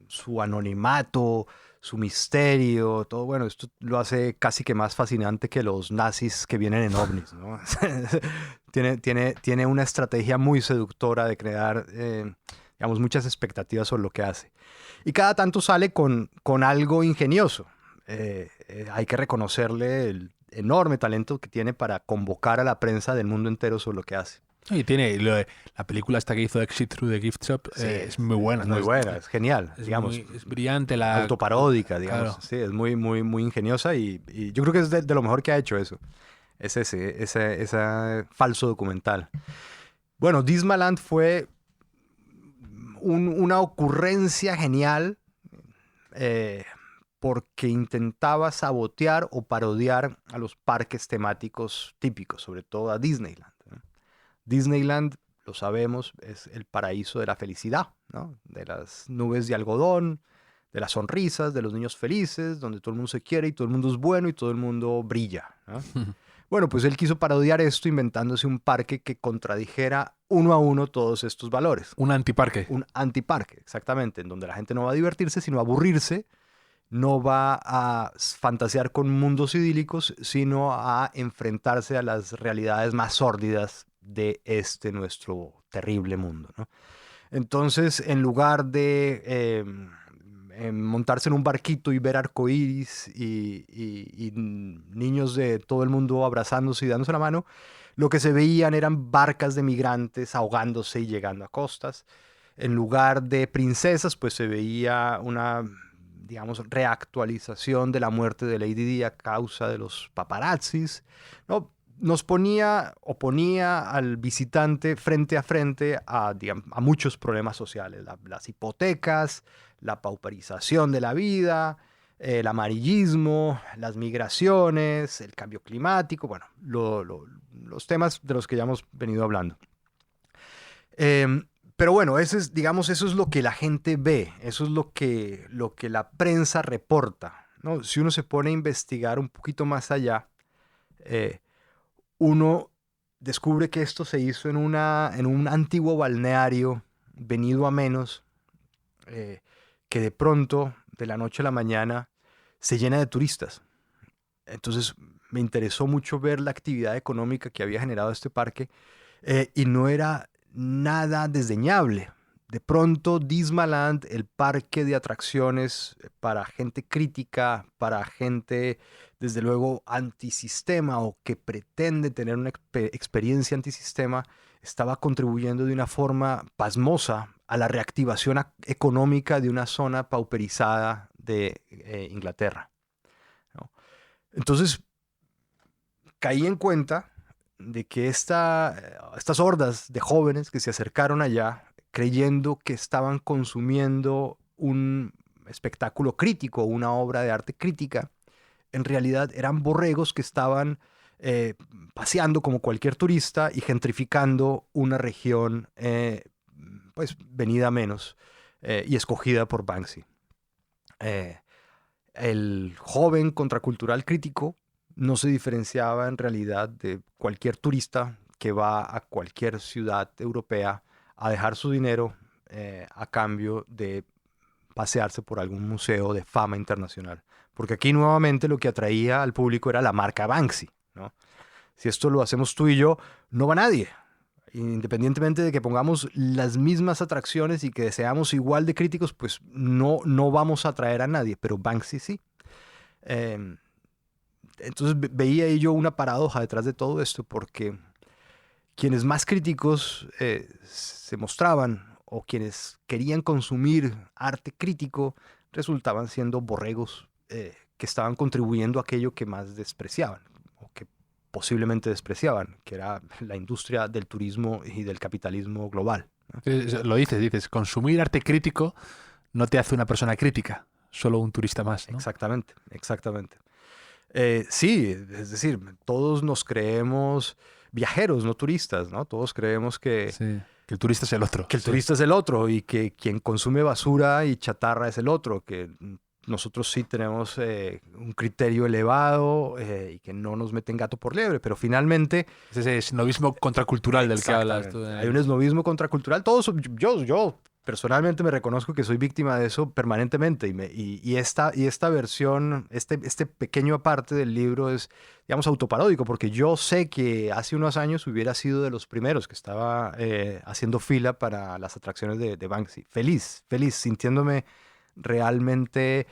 Su anonimato, su misterio, todo, bueno, esto lo hace casi que más fascinante que los nazis que vienen en ovnis, ¿no? tiene una estrategia muy seductora de crear, digamos, muchas expectativas sobre lo que hace. Y cada tanto sale con algo ingenioso. Hay que reconocerle el enorme talento que tiene para convocar a la prensa del mundo entero sobre lo que hace.
Y tiene la película esta que hizo Exit Through the Gift Shop, sí, es muy buena.
Es muy buena, es genial, digamos.
Es brillante la...
Autoparódica, digamos.
Claro.
Sí, es muy, muy, muy ingeniosa y yo creo que es de lo mejor que ha hecho eso. Es ese falso documental. Bueno, Dismaland fue una ocurrencia genial porque intentaba sabotear o parodiar a los parques temáticos típicos, sobre todo a Disneyland, ¿no? Disneyland, lo sabemos, es el paraíso de la felicidad, ¿no? De las nubes de algodón, de las sonrisas, de los niños felices, donde todo el mundo se quiere y todo el mundo es bueno y todo el mundo brilla, ¿no? Bueno, pues él quiso parodiar esto inventándose un parque que contradijera uno a uno todos estos valores.
Un antiparque.
Un antiparque, exactamente, en donde la gente no va a divertirse, sino a aburrirse, no va a fantasear con mundos idílicos, sino a enfrentarse a las realidades más sórdidas de este nuestro terrible mundo, ¿no? Entonces, en lugar de montarse en un barquito y ver arcoíris y niños de todo el mundo abrazándose y dándose la mano, lo que se veían eran barcas de migrantes ahogándose y llegando a costas. En lugar de princesas, pues se veía una, digamos, reactualización de la muerte de Lady Di a causa de los paparazzis, ¿no? Nos ponía o ponía al visitante frente a, digamos, a muchos problemas sociales, las hipotecas, la pauperización de la vida, el amarillismo, las migraciones, el cambio climático, bueno, los temas de los que ya hemos venido hablando. Pero bueno, digamos, eso es lo que la gente ve, eso es lo que la prensa reporta, ¿no? Si uno se pone a investigar un poquito más allá, uno descubre que esto se hizo en un antiguo balneario venido a menos, que de pronto, de la noche a la mañana, se llena de turistas. Entonces me interesó mucho ver la actividad económica que había generado este parque, y no era nada desdeñable. De pronto, Dismaland, el parque de atracciones para gente crítica, para gente, desde luego, antisistema o que pretende tener una experiencia antisistema, estaba contribuyendo de una forma pasmosa a la reactivación económica de una zona pauperizada de Inglaterra, ¿no? Entonces, caí en cuenta de que estas hordas de jóvenes que se acercaron allá creyendo que estaban consumiendo un espectáculo crítico, una obra de arte crítica, en realidad eran borregos que estaban paseando como cualquier turista y gentrificando una región pues venida a menos y escogida por Banksy. El joven contracultural crítico no se diferenciaba en realidad de cualquier turista que va a cualquier ciudad europea a dejar su dinero a cambio de pasearse por algún museo de fama internacional. Porque aquí nuevamente lo que atraía al público era la marca Banksy, ¿no? Si esto lo hacemos tú y yo, no va nadie. Independientemente de que pongamos las mismas atracciones y que seamos igual de críticos, pues no vamos a atraer a nadie, pero Banksy sí. Entonces veía yo una paradoja detrás de todo esto, porque quienes más críticos se mostraban o quienes querían consumir arte crítico resultaban siendo borregos que estaban contribuyendo a aquello que más despreciaban o que posiblemente despreciaban, que era la industria del turismo y del capitalismo global, ¿no?
Lo dices, consumir arte crítico no te hace una persona crítica, solo un turista más, ¿no?
Exactamente. Sí, es decir, todos nos creemos viajeros, no turistas, ¿no? Todos creemos que
el turista es el otro.
Que el turista es el otro y que quien consume basura y chatarra es el otro, que nosotros sí tenemos un criterio elevado y que no nos meten gato por liebre, pero finalmente...
Es ese esnovismo contracultural del que hablas tú.
Hay un esnovismo contracultural. Yo personalmente me reconozco que soy víctima de eso permanentemente y esta versión, este pequeño aparte del libro es, digamos, autoparódico, porque yo sé que hace unos años hubiera sido de los primeros que estaba haciendo fila para las atracciones de Banksy. Feliz, sintiéndome realmente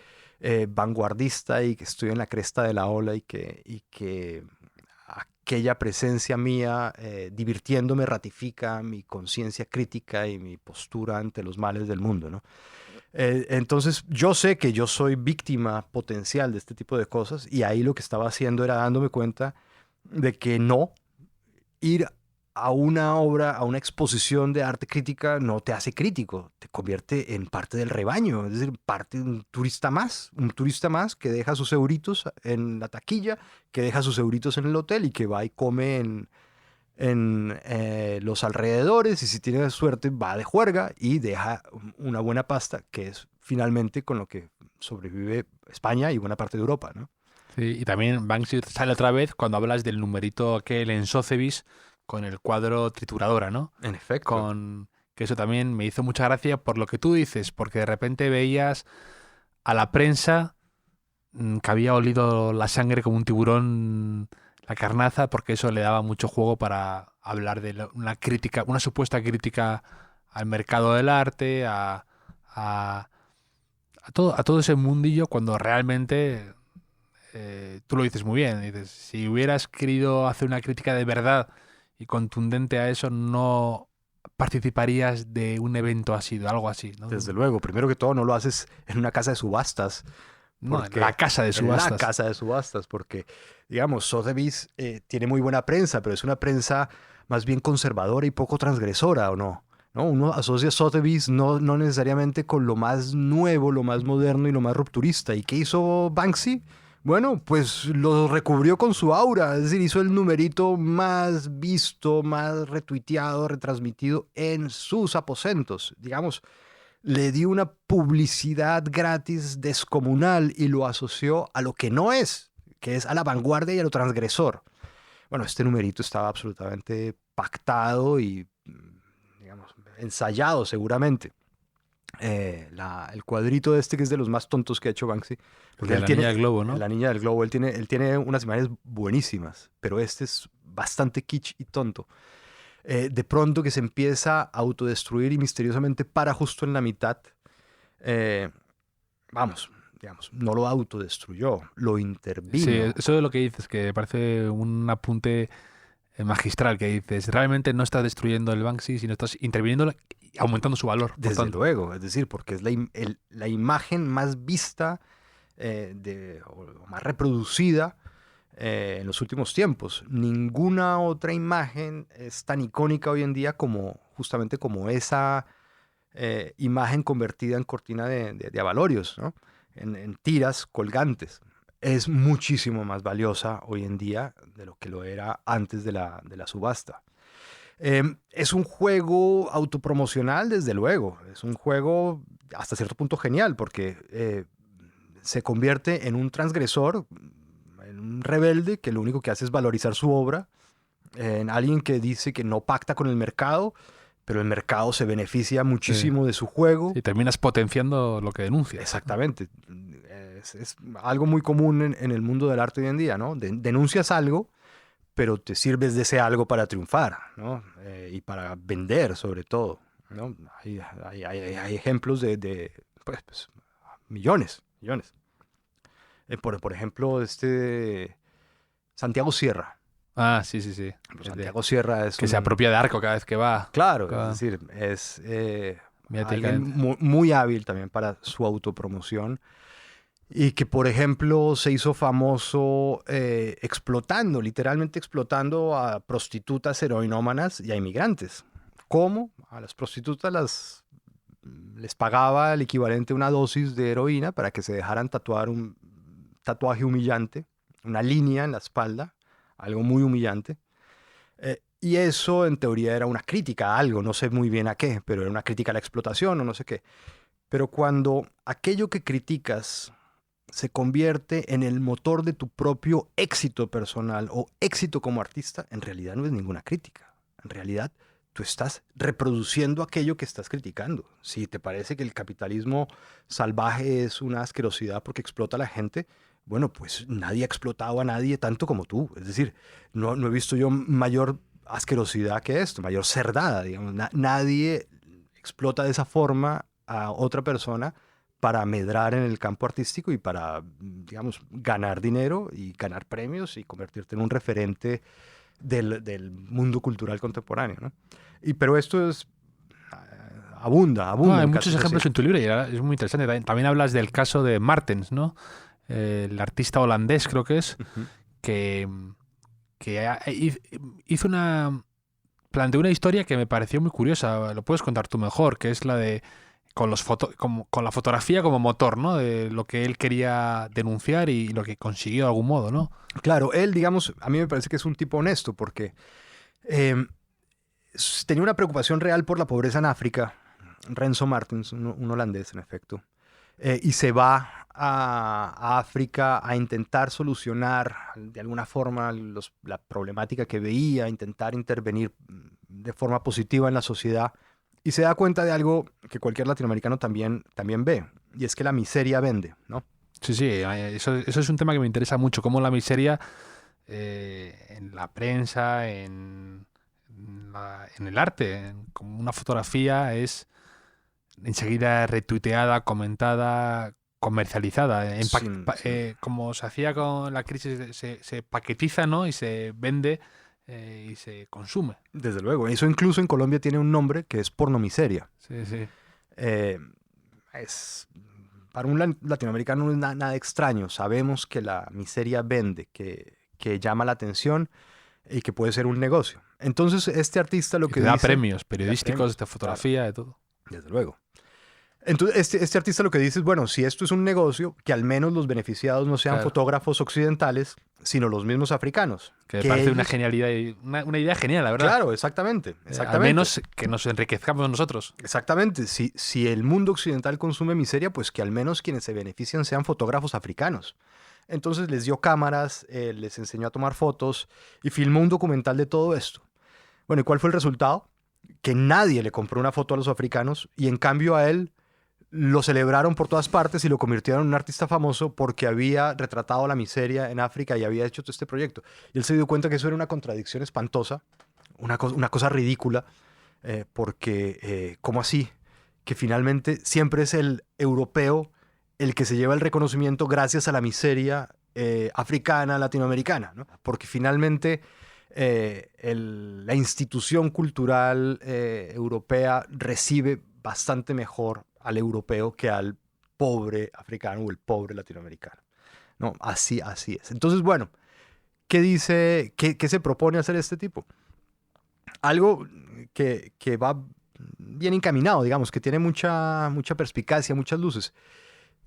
vanguardista y que estoy en la cresta de la ola y que aquella presencia mía divirtiéndome ratifica mi conciencia crítica y mi postura ante los males del mundo, ¿no? Entonces yo sé que yo soy víctima potencial de este tipo de cosas y ahí lo que estaba haciendo era dándome cuenta de que no ir a una obra, a una exposición de arte crítica, no te hace crítico, te convierte en parte del rebaño, es decir, parte de un turista más que deja sus euritos en la taquilla, que deja sus euritos en el hotel y que va y come en los alrededores, y si tiene suerte va de juerga y deja una buena pasta, que es finalmente con lo que sobrevive España y buena parte de Europa, ¿no?
Sí, y también Banksy sale otra vez cuando hablas del numerito aquel en Sotheby's con el cuadro Trituradora, ¿no?
En efecto.
Que eso también me hizo mucha gracia por lo que tú dices, porque de repente veías a la prensa que había olido la sangre como un tiburón, la carnaza, porque eso le daba mucho juego para hablar de una crítica, una supuesta crítica al mercado del arte, a todo ese mundillo, cuando realmente tú lo dices muy bien. Dices, si hubieras querido hacer una crítica de verdad y contundente a eso, no participarías de un evento así, de algo así, ¿no?
Desde luego, primero que todo no lo haces en una casa de subastas.
No, en la casa de subastas.
En la casa de subastas, porque, digamos, Sotheby's tiene muy buena prensa, pero es una prensa más bien conservadora y poco transgresora, ¿o no? ¿No? Uno asocia Sotheby's no necesariamente con lo más nuevo, lo más moderno y lo más rupturista. ¿Y qué hizo Banksy? Bueno, pues lo recubrió con su aura, es decir, hizo el numerito más visto, más retuiteado, retransmitido en sus aposentos. Digamos, le dio una publicidad gratis descomunal y lo asoció a lo que no es, que es a la vanguardia y a lo transgresor. Bueno, este numerito estaba absolutamente pactado y, digamos, ensayado seguramente. El cuadrito este, que es de los más tontos que ha hecho Banksy.
Porque la niña del globo, ¿no?
La niña del globo. Él tiene unas imágenes buenísimas, pero este es bastante kitsch y tonto. De pronto que se empieza a autodestruir y misteriosamente para justo en la mitad. Digamos, no lo autodestruyó, lo intervino.
Sí, eso es lo que dices, que parece un apunte magistral, que dices, realmente no estás destruyendo el Banksy, sino estás interviniendo y aumentando su valor.
Desde luego, es decir, porque es la imagen más vista o más reproducida en los últimos tiempos. Ninguna otra imagen es tan icónica hoy en día justamente como esa imagen convertida en cortina de abalorios, ¿no? En tiras colgantes. Es muchísimo más valiosa hoy en día de lo que lo era antes de la subasta. Es un juego autopromocional, desde luego. Es un juego hasta cierto punto genial, porque se convierte en un transgresor, en un rebelde que lo único que hace es valorizar su obra, en alguien que dice que no pacta con el mercado, pero el mercado se beneficia muchísimo de su juego.
Y terminas potenciando lo que denuncias.
Exactamente. Es algo muy común en el mundo del arte hoy en día, ¿no? Denuncias algo, pero te sirves de ese algo para triunfar, ¿no? Y para vender, sobre todo, ¿no? Hay ejemplos de millones. Por ejemplo, Santiago Sierra.
Ah, sí.
Santiago Sierra es
que se apropia de Arco cada vez que va.
Claro, es decir, es alguien muy hábil también para su autopromoción. Y que, por ejemplo, se hizo famoso literalmente explotando a prostitutas heroinómanas y a inmigrantes. ¿Cómo? A las prostitutas les pagaba el equivalente a una dosis de heroína para que se dejaran tatuar un tatuaje humillante, una línea en la espalda, algo muy humillante. Y eso, en teoría, era una crítica a algo, no sé muy bien a qué, pero era una crítica a la explotación o no sé qué. Pero cuando aquello que criticas se convierte en el motor de tu propio éxito personal o éxito como artista, en realidad no es ninguna crítica. En realidad, tú estás reproduciendo aquello que estás criticando. Si te parece que el capitalismo salvaje es una asquerosidad porque explota a la gente, bueno, pues nadie ha explotado a nadie tanto como tú. Es decir, no he visto yo mayor asquerosidad que esto, mayor cerdada, digamos. Nadie explota de esa forma a otra persona para medrar en el campo artístico y para, digamos, ganar dinero y ganar premios y convertirte en un referente del mundo cultural contemporáneo, ¿no? Pero esto es abunda.
Hay muchos ejemplos en tu libro y es muy interesante. También hablas del caso de Martens, ¿no? El artista holandés, creo que es, que hizo una planteó una historia que me pareció muy curiosa, lo puedes contar tú mejor, que es la de con la fotografía como motor, ¿no? De lo que él quería denunciar y lo que consiguió de algún modo, ¿no?
Claro, él, digamos, a mí me parece que es un tipo honesto porque eh, tenía una preocupación real por la pobreza en África. Renzo Martins, un holandés en efecto, y se va a África a intentar solucionar de alguna forma la problemática que veía, intentar intervenir de forma positiva en la sociedad, y se da cuenta de algo que cualquier latinoamericano también ve, y es que la miseria vende, ¿no?
Sí, sí, eso es un tema que me interesa mucho, cómo la miseria en la prensa, en el arte, como una fotografía es enseguida retuiteada, comentada, comercializada. Como se hacía con la crisis, se paquetiza, ¿no? Y se vende y se consume.
Desde luego, eso incluso en Colombia tiene un nombre que es pornomiseria.
Sí, sí.
Eh, es, para un latinoamericano no es nada extraño. Sabemos que la miseria vende, que llama la atención y que puede ser un negocio. Entonces, este artista lo que
da
dice...
premios periodísticos, de fotografía,
claro,
de todo.
desde luego. Entonces, este artista lo que dice es, bueno, si esto es un negocio, que al menos los beneficiados no sean fotógrafos occidentales, sino los mismos africanos.
Que me parece una genialidad, una idea genial, la verdad.
Claro, exactamente.
Al menos que nos enriquezcamos nosotros.
Exactamente. Si el mundo occidental consume miseria, pues que al menos quienes se benefician sean fotógrafos africanos. Entonces les dio cámaras, les enseñó a tomar fotos y filmó un documental de todo esto. Bueno, ¿y cuál fue el resultado? Que nadie le compró una foto a los africanos y en cambio a él lo celebraron por todas partes y lo convirtieron en un artista famoso porque había retratado la miseria en África y había hecho todo este proyecto. Y él se dio cuenta que eso era una contradicción espantosa, una cosa ridícula, porque ¿cómo así? Que finalmente siempre es el europeo el que se lleva el reconocimiento gracias a la miseria africana, latinoamericana, ¿no? Porque finalmente la institución cultural europea recibe bastante mejor al europeo que al pobre africano o el pobre latinoamericano. No, así es. Entonces, bueno, ¿qué dice, qué se propone hacer este tipo? Algo que va bien encaminado, digamos, que tiene mucha perspicacia, muchas luces.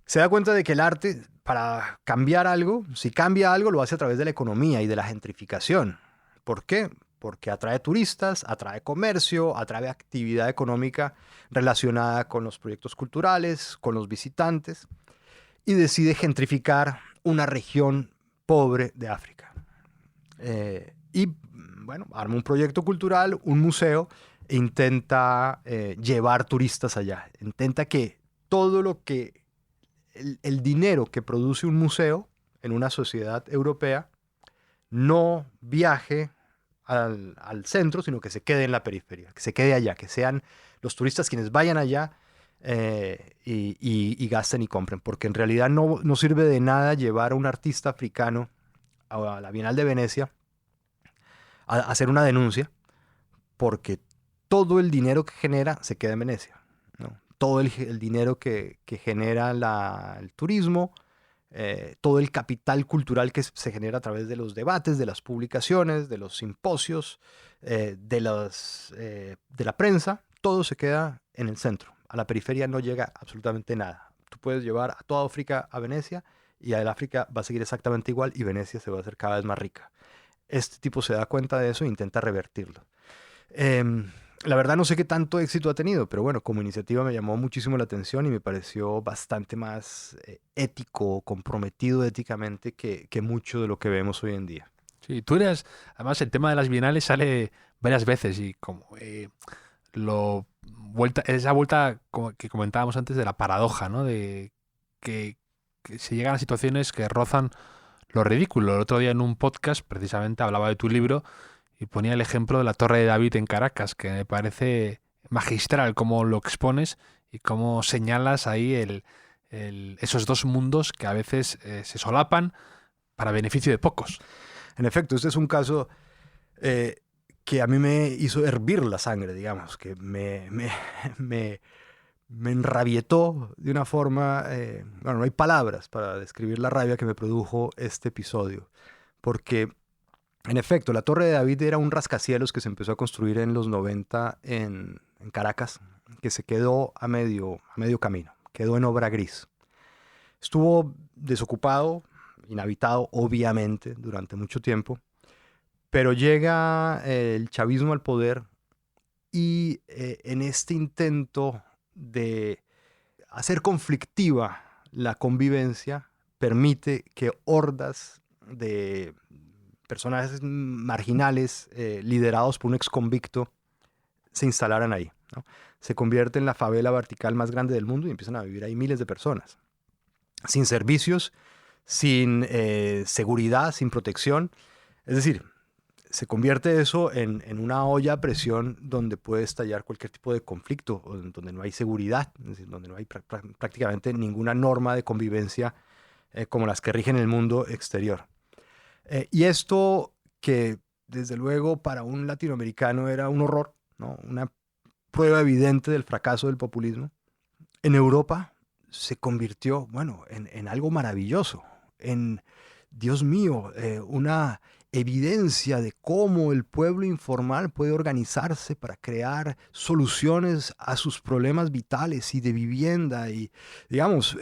Se da cuenta de que el arte, para cambiar algo, si cambia algo, lo hace a través de la economía y de la gentrificación. ¿Por qué? Porque atrae turistas, atrae comercio, atrae actividad económica relacionada con los proyectos culturales, con los visitantes, y decide gentrificar una región pobre de África. Y bueno, arma un proyecto cultural, un museo, e intenta llevar turistas allá. Intenta que todo lo que el dinero que produce un museo en una sociedad europea no viaje al centro, sino que se quede en la periferia, que se quede allá, que sean los turistas quienes vayan allá y gasten y compren, porque en realidad no sirve de nada llevar a un artista africano a la Bienal de Venecia a hacer una denuncia, porque todo el dinero que genera se queda en Venecia, ¿no? Todo el dinero que genera el turismo, todo el capital cultural que se genera a través de los debates, de las publicaciones, de los simposios, de la prensa, todo se queda en el centro. A la periferia no llega absolutamente nada. Tú puedes llevar a toda África a Venecia y el África va a seguir exactamente igual y Venecia se va a hacer cada vez más rica. Este tipo se da cuenta de eso e intenta revertirlo. La verdad no sé qué tanto éxito ha tenido, pero bueno, como iniciativa me llamó muchísimo la atención y me pareció bastante más ético, comprometido éticamente que mucho de lo que vemos hoy en día.
Sí, además el tema de las bienales sale varias veces y como esa vuelta que comentábamos antes de la paradoja, ¿no? De que se llegan a situaciones que rozan lo ridículo. El otro día en un podcast precisamente hablaba de tu libro y ponía el ejemplo de la Torre de David en Caracas, que me parece magistral cómo lo expones y cómo señalas ahí esos dos mundos que a veces se solapan para beneficio de pocos.
En efecto, este es un caso que a mí me hizo hervir la sangre, digamos, que me enrabietó de una forma... bueno, no hay palabras para describir la rabia que me produjo este episodio, porque En efecto, la Torre de David era un rascacielos que se empezó a construir en los 90 en Caracas, que se quedó a medio camino, quedó en obra gris. Estuvo desocupado, inhabitado, obviamente, durante mucho tiempo, pero llega el chavismo al poder y en este intento de hacer conflictiva la convivencia, permite que hordas de personajes marginales liderados por un exconvicto se instalaran ahí, ¿no? Se convierte en la favela vertical más grande del mundo y empiezan a vivir ahí miles de personas. Sin servicios, sin seguridad, sin protección. Es decir, se convierte eso en una olla a presión donde puede estallar cualquier tipo de conflicto, donde no hay seguridad, es decir, donde no hay prácticamente ninguna norma de convivencia como las que rigen el mundo exterior. Y esto que desde luego para un latinoamericano era un horror, ¿no? Una prueba evidente del fracaso del populismo, en Europa se convirtió, bueno, en algo maravilloso, en, Dios mío, una evidencia de cómo el pueblo informal puede organizarse para crear soluciones a sus problemas vitales y de vivienda y, digamos,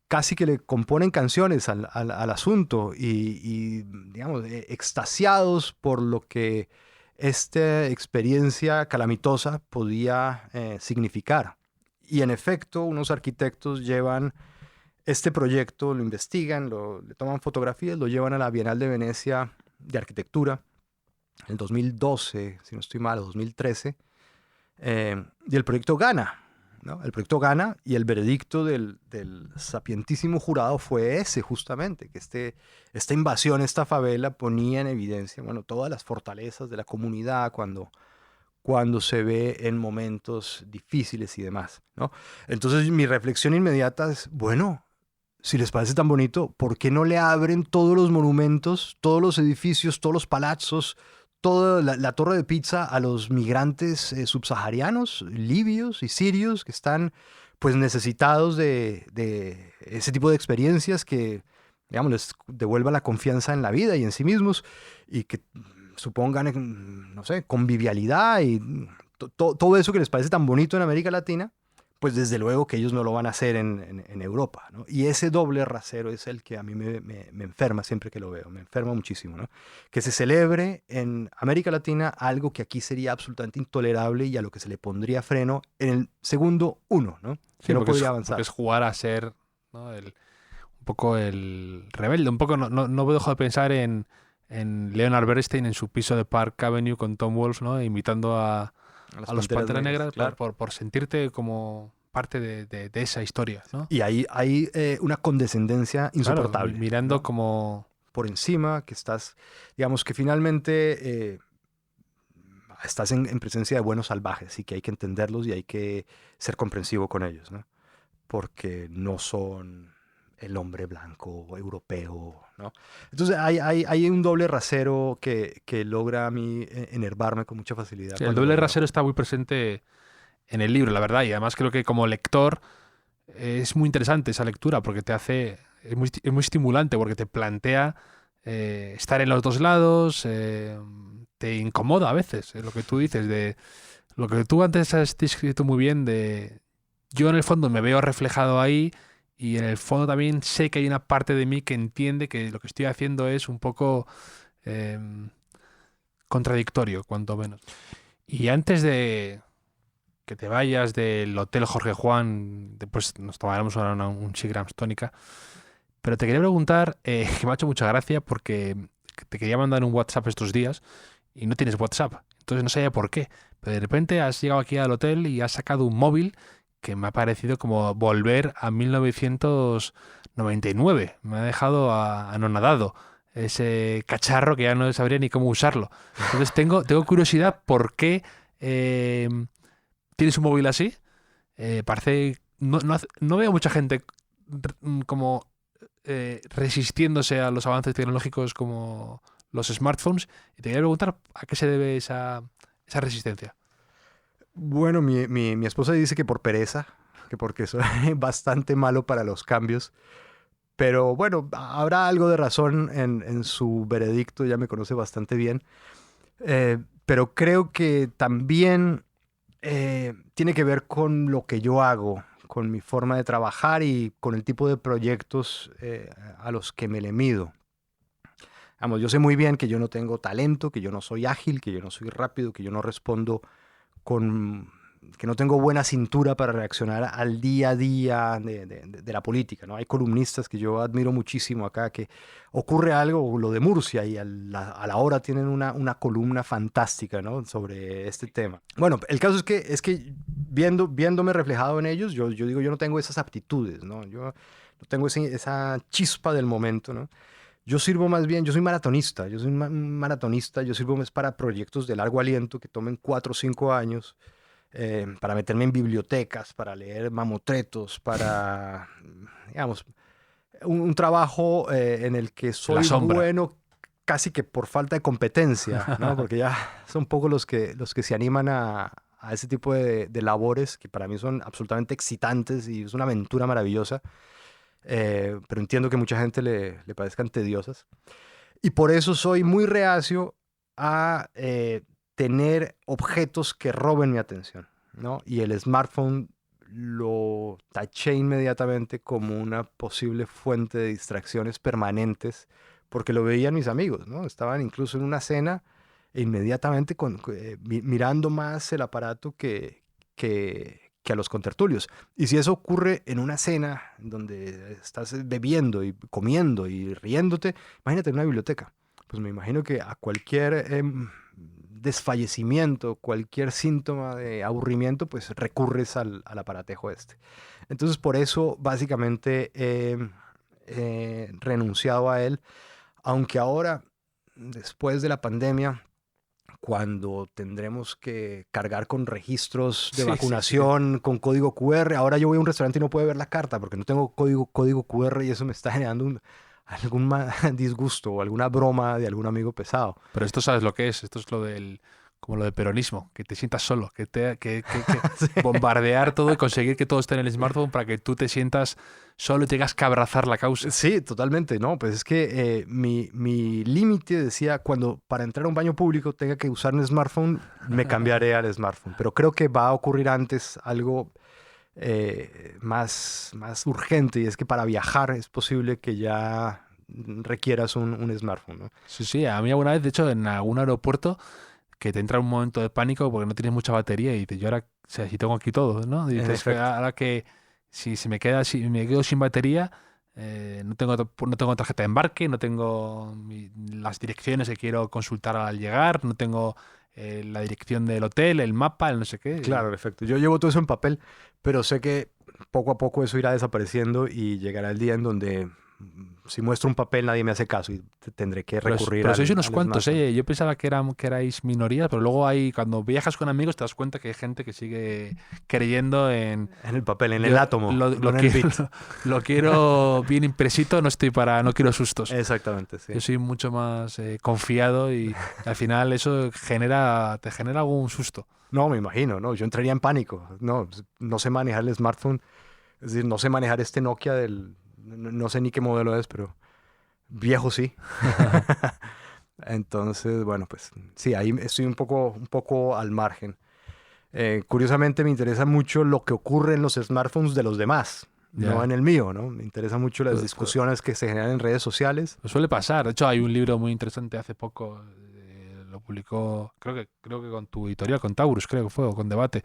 casi que le componen canciones al asunto y, digamos, extasiados por lo que esta experiencia calamitosa podía significar. Y en efecto, unos arquitectos llevan este proyecto, lo investigan, le toman fotografías, lo llevan a la Bienal de Venecia de Arquitectura, en el 2012, si no estoy mal, 2013, y el proyecto gana, ¿no? El proyecto gana y el veredicto del sapientísimo jurado fue ese, justamente, que esta invasión, esta favela ponía en evidencia, bueno, todas las fortalezas de la comunidad cuando se ve en momentos difíciles y demás, ¿no? Entonces mi reflexión inmediata es, bueno, si les parece tan bonito, ¿por qué no le abren todos los monumentos, todos los edificios, todos los palazos, toda la torre de Pisa a los migrantes subsaharianos, libios y sirios que están pues necesitados de ese tipo de experiencias que, digamos, les devuelvan la confianza en la vida y en sí mismos y que supongan, no sé, convivialidad y todo eso que les parece tan bonito en América Latina, pues desde luego que ellos no lo van a hacer en Europa, ¿no? Y ese doble rasero es el que a mí me enferma siempre que lo veo, me enferma muchísimo, ¿no? Que se celebre en América Latina algo que aquí sería absolutamente intolerable y a lo que se le pondría freno en el segundo uno, ¿no?
Sí,
Que no
porque
podría avanzar.
porque es jugar a ser, ¿no? Un poco el rebelde, un poco no dejo de pensar en Leonard Bernstein en su piso de Park Avenue con Tom Wolfe, ¿no? Invitando a los Panteras Negras, claro. por sentirte como parte de esa historia, ¿no?
Y ahí hay una condescendencia insoportable.
Claro, mirando, ¿no? Como
por encima, que estás, digamos que finalmente estás en presencia de buenos salvajes y que hay que entenderlos y hay que ser comprensivo con ellos, ¿no? Porque no son el hombre blanco europeo, ¿no? Entonces hay un doble rasero que logra a mí enervarme con mucha facilidad.
Sí, el doble rasero está muy presente en el libro, la verdad, y además creo que como lector es muy interesante esa lectura porque es muy estimulante porque te plantea estar en los dos lados, te incomoda a veces, lo que tú dices, de lo que tú antes has descrito muy bien, de yo en el fondo me veo reflejado ahí y en el fondo también sé que hay una parte de mí que entiende que lo que estoy haciendo es un poco contradictorio, cuanto menos. Y antes de que te vayas del Hotel Jorge Juan, después nos tomaremos ahora un Seagrams tónica, pero te quería preguntar, que me ha hecho mucha gracia porque te quería mandar un WhatsApp estos días y no tienes WhatsApp, entonces no sabía por qué, pero de repente has llegado aquí al hotel y has sacado un móvil que me ha parecido como volver a 1999, me ha dejado anonadado ese cacharro que ya no sabría ni cómo usarlo. Entonces tengo curiosidad por qué tienes un móvil así. Parece no veo mucha gente como resistiéndose a los avances tecnológicos como los smartphones. Y te quería preguntar a qué se debe esa resistencia.
Bueno, mi esposa dice que por pereza, que porque soy bastante malo para los cambios, Pero bueno, habrá algo de razón en su veredicto, ya me conoce bastante bien. Pero creo que también tiene que ver con lo que yo hago, con mi forma de trabajar y con el tipo de proyectos a los que me le mido. Vamos, yo sé muy bien que yo no tengo talento, que yo no soy ágil, que yo no soy rápido, que yo no respondo que no tengo buena cintura para reaccionar al día a día de la política, ¿no? Hay columnistas que yo admiro muchísimo acá, que ocurre algo, lo de Murcia, y a la hora tienen una columna fantástica, ¿no? Sobre este tema. Bueno, el caso es que viéndome reflejado en ellos, yo digo, yo no tengo esas aptitudes, ¿no? Yo no tengo esa chispa del momento, ¿no? Yo sirvo más bien, yo soy maratonista, yo sirvo más para proyectos de largo aliento que tomen 4 o 5 años, para meterme en bibliotecas, para leer mamotretos, para, digamos, un trabajo en el que soy bueno casi que por falta de competencia, ¿no? Porque ya son pocos los que se animan a ese tipo de labores que para mí son absolutamente excitantes y es una aventura maravillosa. Pero entiendo que mucha gente le parezcan tediosas. Y por eso soy muy reacio a tener objetos que roben mi atención, ¿no? Y el smartphone lo taché inmediatamente como una posible fuente de distracciones permanentes, porque lo veían mis amigos, ¿no? Estaban incluso en una cena e inmediatamente mirando más el aparato que a los contertulios. Y si eso ocurre en una cena donde estás bebiendo y comiendo y riéndote, imagínate en una biblioteca. Pues me imagino que a cualquier desfallecimiento, cualquier síntoma de aburrimiento, pues recurres al aparatejo este. Entonces por eso básicamente he renunciado a él, aunque ahora, después de la pandemia, cuando tendremos que cargar con registros de vacunación, con código QR. Ahora yo voy a un restaurante y no puedo ver la carta porque no tengo código QR y eso me está generando algún disgusto o alguna broma de algún amigo pesado.
Pero esto sabes lo que es, esto es como lo del peronismo, que te sientas solo, que
Sí.
bombardear todo y conseguir que todo esté en el smartphone para que tú te sientas solo y tengas que abrazar la causa.
Sí, totalmente, ¿no? Pues es que mi límite decía, cuando para entrar a un baño público tenga que usar un smartphone, me cambiaré al smartphone. Pero creo que va a ocurrir antes algo más urgente, y es que para viajar es posible que ya requieras un smartphone, ¿no?
Sí, a mí alguna vez, de hecho, en algún aeropuerto, que te entra un momento de pánico porque no tienes mucha batería y dices, yo ahora, o sea, si tengo aquí todo, ¿no? Y dices, ahora que si me quedo sin batería, no tengo tarjeta de embarque, no tengo las direcciones que quiero consultar al llegar, no tengo la dirección del hotel, el mapa, el no sé qué.
Claro, perfecto. Yo llevo todo eso en papel, pero sé que poco a poco eso irá desapareciendo y llegará el día en donde si muestro un papel nadie me hace caso y tendré que recurrir
pero sois unos
al
cuantos,
smartphone.
Yo pensaba que erais minoría, pero luego cuando viajas con amigos te das cuenta que hay gente que sigue creyendo en
En el papel, en el átomo, no en el bit.
Lo quiero bien impresito, no quiero sustos.
Exactamente, sí.
Yo soy mucho más confiado y al final eso te genera algún susto.
No, me imagino, no, yo entraría en pánico. No sé manejar el smartphone, es decir, no sé manejar este Nokia no sé ni qué modelo es, pero viejo sí. Entonces, bueno, pues sí, ahí estoy un poco al margen. Curiosamente me interesa mucho lo que ocurre en los smartphones de los demás, no en el mío, ¿no? Me interesa mucho las discusiones que se generan en redes sociales.
Pues suele pasar. De hecho, hay un libro muy interesante hace poco, lo publicó, creo que con tu editorial, con Taurus, creo que fue, o con Debate,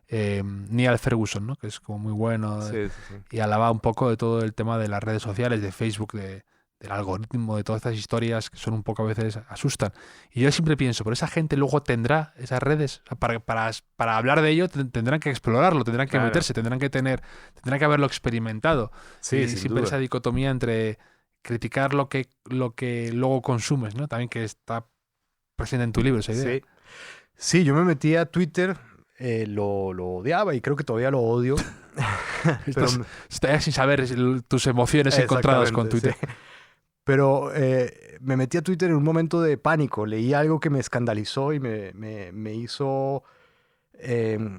Neil Ferguson, ¿no? Que es como muy bueno,
Sí.
y hablaba un poco de todo el tema de las redes sociales, de Facebook, del algoritmo, de todas estas historias que son un poco a veces asustan. Y yo siempre pienso, pero esa gente luego tendrá esas redes, o sea, para hablar de ello tendrán que explorarlo, tendrán que meterse, tendrán que haberlo experimentado.
Sí,
y
sin
siempre
duda.
esa dicotomía entre criticar lo que luego consumes, ¿no? También que está presente en tu libro esa idea.
Sí, yo me metí a Twitter, lo odiaba y creo que todavía lo odio.
Estás sin saber tus emociones encontradas con Twitter.
Sí. Pero me metí a Twitter en un momento de pánico. Leí algo que me escandalizó y me hizo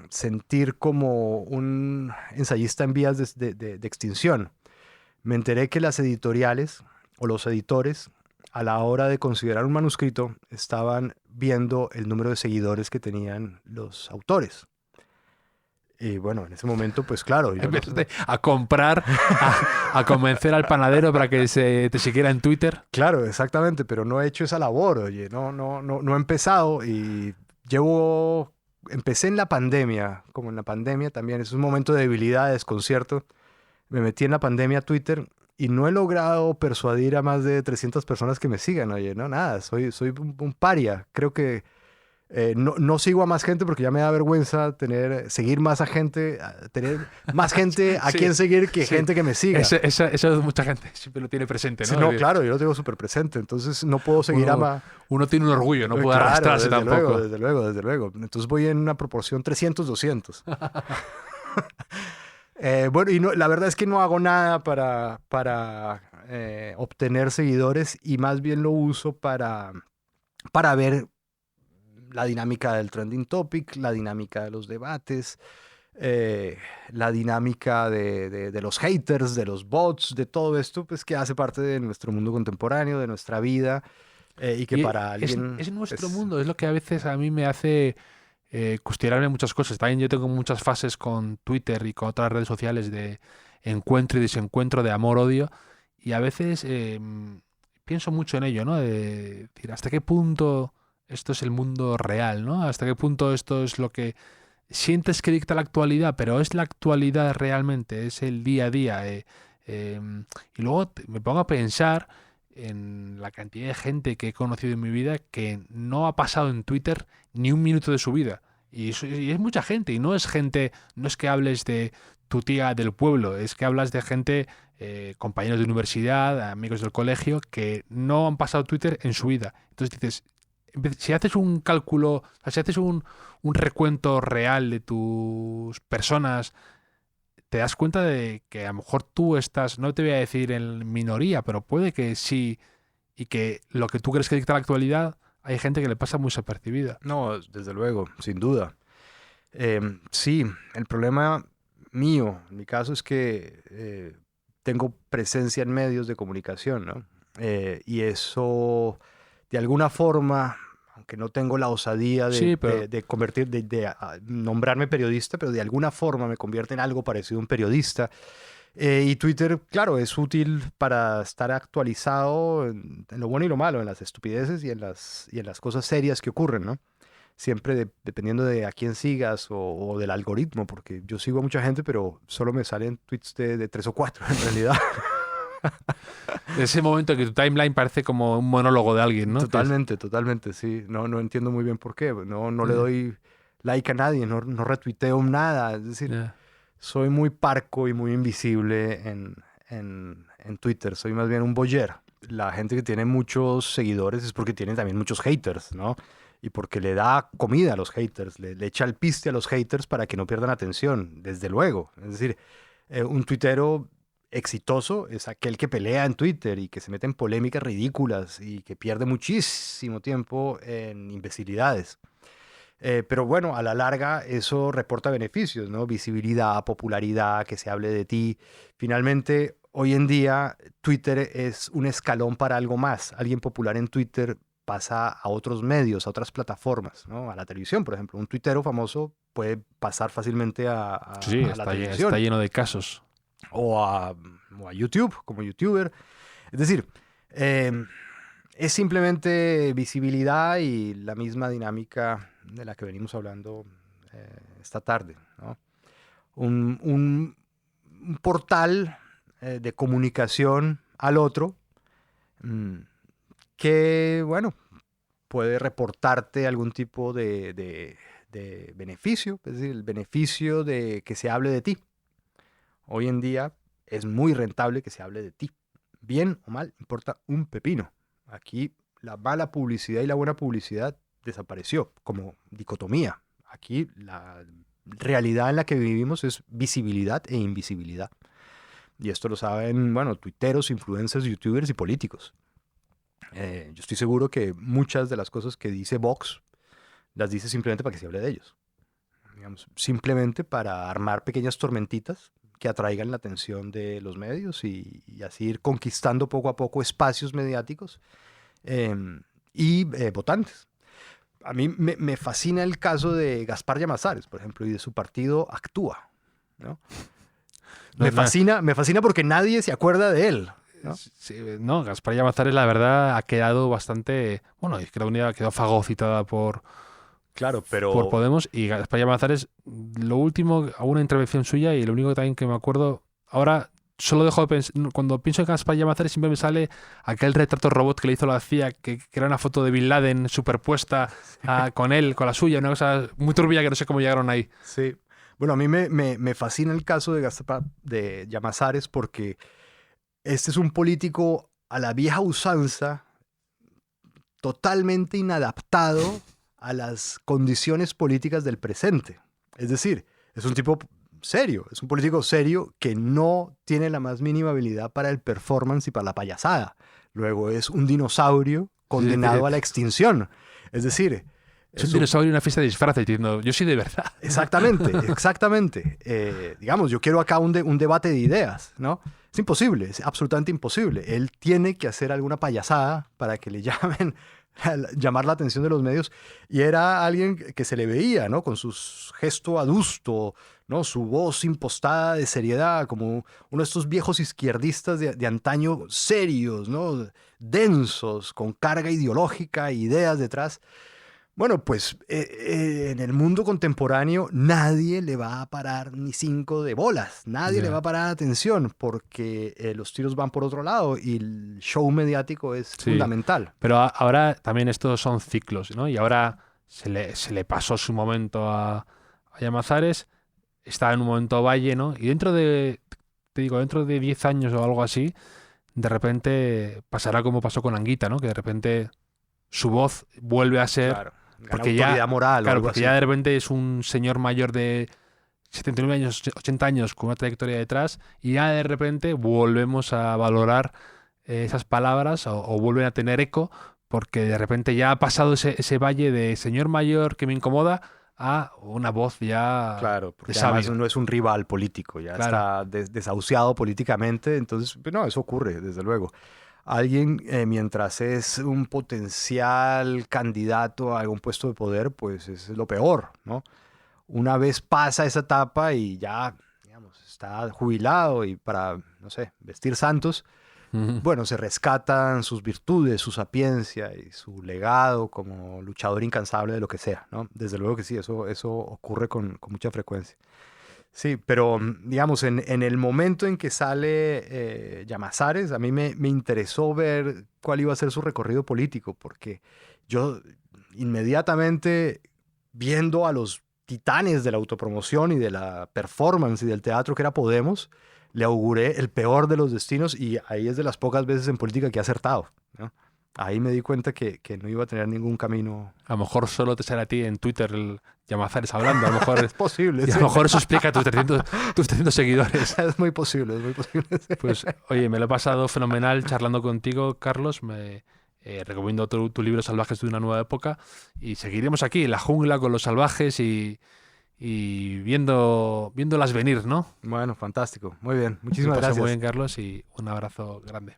sentir como un ensayista en vías de extinción. me enteré que las editoriales o los editores, a la hora de considerar un manuscrito, estaban viendo el número de seguidores que tenían los autores. Y bueno, en ese momento, pues claro.
Empezaste a comprar, a convencer al panadero para que te siguiera en Twitter.
Claro, exactamente, pero no he hecho esa labor, oye, no he empezado y empecé en la pandemia, como en la pandemia también, es un momento de debilidad, de desconcierto. Me metí en la pandemia a Twitter y no he logrado persuadir a más de 300 personas que me sigan, oye, no, nada, soy un paria. Creo que no sigo a más gente porque ya me da vergüenza seguir más a gente, tener más gente a
Sí,
quien seguir que
sí.
gente que me siga.
Eso mucha gente siempre lo tiene presente, ¿no?
Sí, no, claro, yo lo tengo súper presente, entonces no puedo seguir a más.
Uno tiene un orgullo, no puede
Claro,
arrastrarse
desde
tampoco.
luego, desde luego. Entonces voy en una proporción 300-200. Bueno, y la verdad es que no hago nada para obtener seguidores y más bien lo uso para ver la dinámica del trending topic, la dinámica de los debates, la dinámica de los haters, de los bots, de todo esto, pues que hace parte de nuestro mundo contemporáneo, de nuestra vida, y que para alguien...
Es nuestro
pues,
mundo, es lo que a veces a mí me hace cuestionarme muchas cosas. También yo tengo muchas fases con Twitter y con otras redes sociales de encuentro y desencuentro, de amor-odio, y a veces pienso mucho en ello, ¿no? De decir, ¿hasta qué punto esto es el mundo real, ¿no? ¿Hasta qué punto esto es lo que sientes que dicta la actualidad, pero es la actualidad realmente, es el día a día? Y luego me pongo a pensar en la cantidad de gente que he conocido en mi vida que no ha pasado en Twitter ni un minuto de su vida. Y es mucha gente, y no es que hables de tu tía del pueblo, es que hablas de gente, compañeros de universidad, amigos del colegio, que no han pasado Twitter en su vida. Entonces dices, si haces un cálculo, o sea, si haces un recuento real de tus personas, te das cuenta de que a lo mejor tú estás, no te voy a decir en minoría, pero puede que sí, y que lo que tú crees que dicta la actualidad, hay gente que le pasa muy desapercibida.
No, desde luego, sin duda. Sí, el problema mío, en mi caso, es que tengo presencia en medios de comunicación, ¿no? Y eso, de alguna forma, aunque no tengo la osadía
Sí, pero
de convertir, nombrarme periodista, pero de alguna forma me convierte en algo parecido a un periodista. Y Twitter, claro, es útil para estar actualizado en lo bueno y lo malo, en las estupideces y en las cosas serias que ocurren, ¿no? Siempre dependiendo de a quién sigas o del algoritmo, porque yo sigo a mucha gente, pero solo me salen tweets de 3 o 4 en realidad.
en ese momento que tu timeline parece como un monólogo de alguien, ¿no?
Totalmente, sí. No entiendo muy bien por qué. No le
Ya,
doy like a nadie, no retuiteo nada. Es decir,
ya.
soy muy parco y muy invisible en Twitter. Soy más bien un boyer. La gente que tiene muchos seguidores es porque tiene también muchos haters, ¿no? Y porque le da comida a los haters, le echa el piste a los haters para que no pierdan atención, desde luego. Es decir, un tuitero exitoso es aquel que pelea en Twitter y que se mete en polémicas ridículas y que pierde muchísimo tiempo en imbecilidades. Pero bueno, a la larga eso reporta beneficios, ¿no? Visibilidad, popularidad, que se hable de ti. Finalmente, hoy en día, Twitter es un escalón para algo más. Alguien popular en Twitter pasa a otros medios, a otras plataformas, ¿no? A la televisión, por ejemplo. Un tuitero famoso puede pasar fácilmente
Sí,
a la televisión.
está lleno de casos.
O a YouTube, como youtuber. Es decir, es simplemente visibilidad y la misma dinámica de la que venimos hablando esta tarde, ¿no? Un portal de comunicación al otro mm, que, bueno, puede reportarte algún tipo de beneficio, es decir, el beneficio de que se hable de ti. Hoy en día es muy rentable que se hable de ti. Bien o mal, importa un pepino. Aquí la mala publicidad y la buena publicidad desapareció como dicotomía. Aquí la realidad en la que vivimos es visibilidad e invisibilidad. Y esto lo saben, bueno, tuiteros, influencers, youtubers y políticos. Yo estoy seguro que muchas de las cosas que dice Vox las dice simplemente para que se hable de ellos. Digamos, simplemente para armar pequeñas tormentitas que atraigan la atención de los medios y así ir conquistando poco a poco espacios mediáticos y votantes. A mí me fascina el caso de Gaspar Llamazares, por ejemplo, y de su partido Actúa, ¿no? Me fascina porque nadie se acuerda de él, ¿no?
Sí, no, Gaspar Llamazares, la verdad, ha quedado bastante... Bueno, es que la unidad quedó fagocitada por Podemos, y Gaspar Llamazares, lo último, a una intervención suya, y lo único también que me acuerdo, ahora solo dejo de pensar, cuando pienso en Gaspar Llamazares siempre me sale aquel retrato robot que le hizo la CIA, que era una foto de Bin Laden superpuesta con él, con la suya, una cosa muy turbia que no sé cómo llegaron ahí.
Sí. Bueno, a mí me fascina el caso de Gaspar de Llamazares porque este es un político a la vieja usanza, totalmente inadaptado a las condiciones políticas del presente. Es decir, es un tipo serio, es un político serio que no tiene la más mínima habilidad para el performance y para la payasada. Luego es un dinosaurio condenado a la extinción. Es decir...
Es un dinosaurio en una fiesta de disfraces diciendo, yo soy de verdad.
Exactamente. Digamos, yo quiero acá un debate de ideas, ¿no? Es imposible, es absolutamente imposible. Él tiene que hacer alguna payasada para que le llamar la atención de los medios. Y era alguien que se le veía, ¿no? Con su gesto adusto, ¿no? Su voz impostada de seriedad, como uno de estos viejos izquierdistas de antaño serios, ¿no? Densos, con carga ideológica e ideas detrás. Bueno, pues en el mundo contemporáneo nadie le va a parar ni 5 de bolas, nadie le va a parar atención porque los tiros van por otro lado y el show mediático es fundamental.
Pero ahora también estos son ciclos, ¿no? Y ahora se le pasó su momento a Llamazares, está en un momento valle, ¿no? Y dentro de 10 años o algo así, de repente pasará como pasó con Anguita, ¿no? Que de repente su voz vuelve a ser...
Claro. Porque ya, moral,
porque ya de repente es un señor mayor de 79 años, 80 años con una trayectoria detrás y ya de repente volvemos a valorar esas palabras o vuelven a tener eco porque de repente ya ha pasado ese valle de señor mayor que me incomoda a una voz ya...
Claro, porque además no es un rival político, ya está desahuciado políticamente, entonces, no, eso ocurre, desde luego. Alguien, mientras es un potencial candidato a algún puesto de poder, pues es lo peor, ¿no? Una vez pasa esa etapa y ya, digamos, está jubilado y para, no sé, vestir santos, bueno, se rescatan sus virtudes, su sapiencia y su legado como luchador incansable de lo que sea, ¿no? Desde luego que sí, eso ocurre con mucha frecuencia. Sí, pero digamos, en el momento en que sale Llamazares, a mí me interesó ver cuál iba a ser su recorrido político, porque yo inmediatamente, viendo a los titanes de la autopromoción y de la performance y del teatro que era Podemos, le auguré el peor de los destinos y ahí es de las pocas veces en política que he acertado, ¿no? Ahí me di cuenta que no iba a tener ningún camino.
A lo mejor solo te sale a ti en Twitter el Llamazares hablando. A lo mejor
es posible.
Y a lo mejor eso explica tus 300 seguidores.
Es muy posible, es muy posible.
Pues, oye, me lo he pasado fenomenal charlando contigo, Carlos. Me recomiendo tu libro Salvajes de una nueva época. Y seguiremos aquí en la jungla con los salvajes y viéndolas venir, ¿no?
Bueno, fantástico. Muy bien. Muchísimas gracias.
Muy bien, Carlos, y un abrazo grande.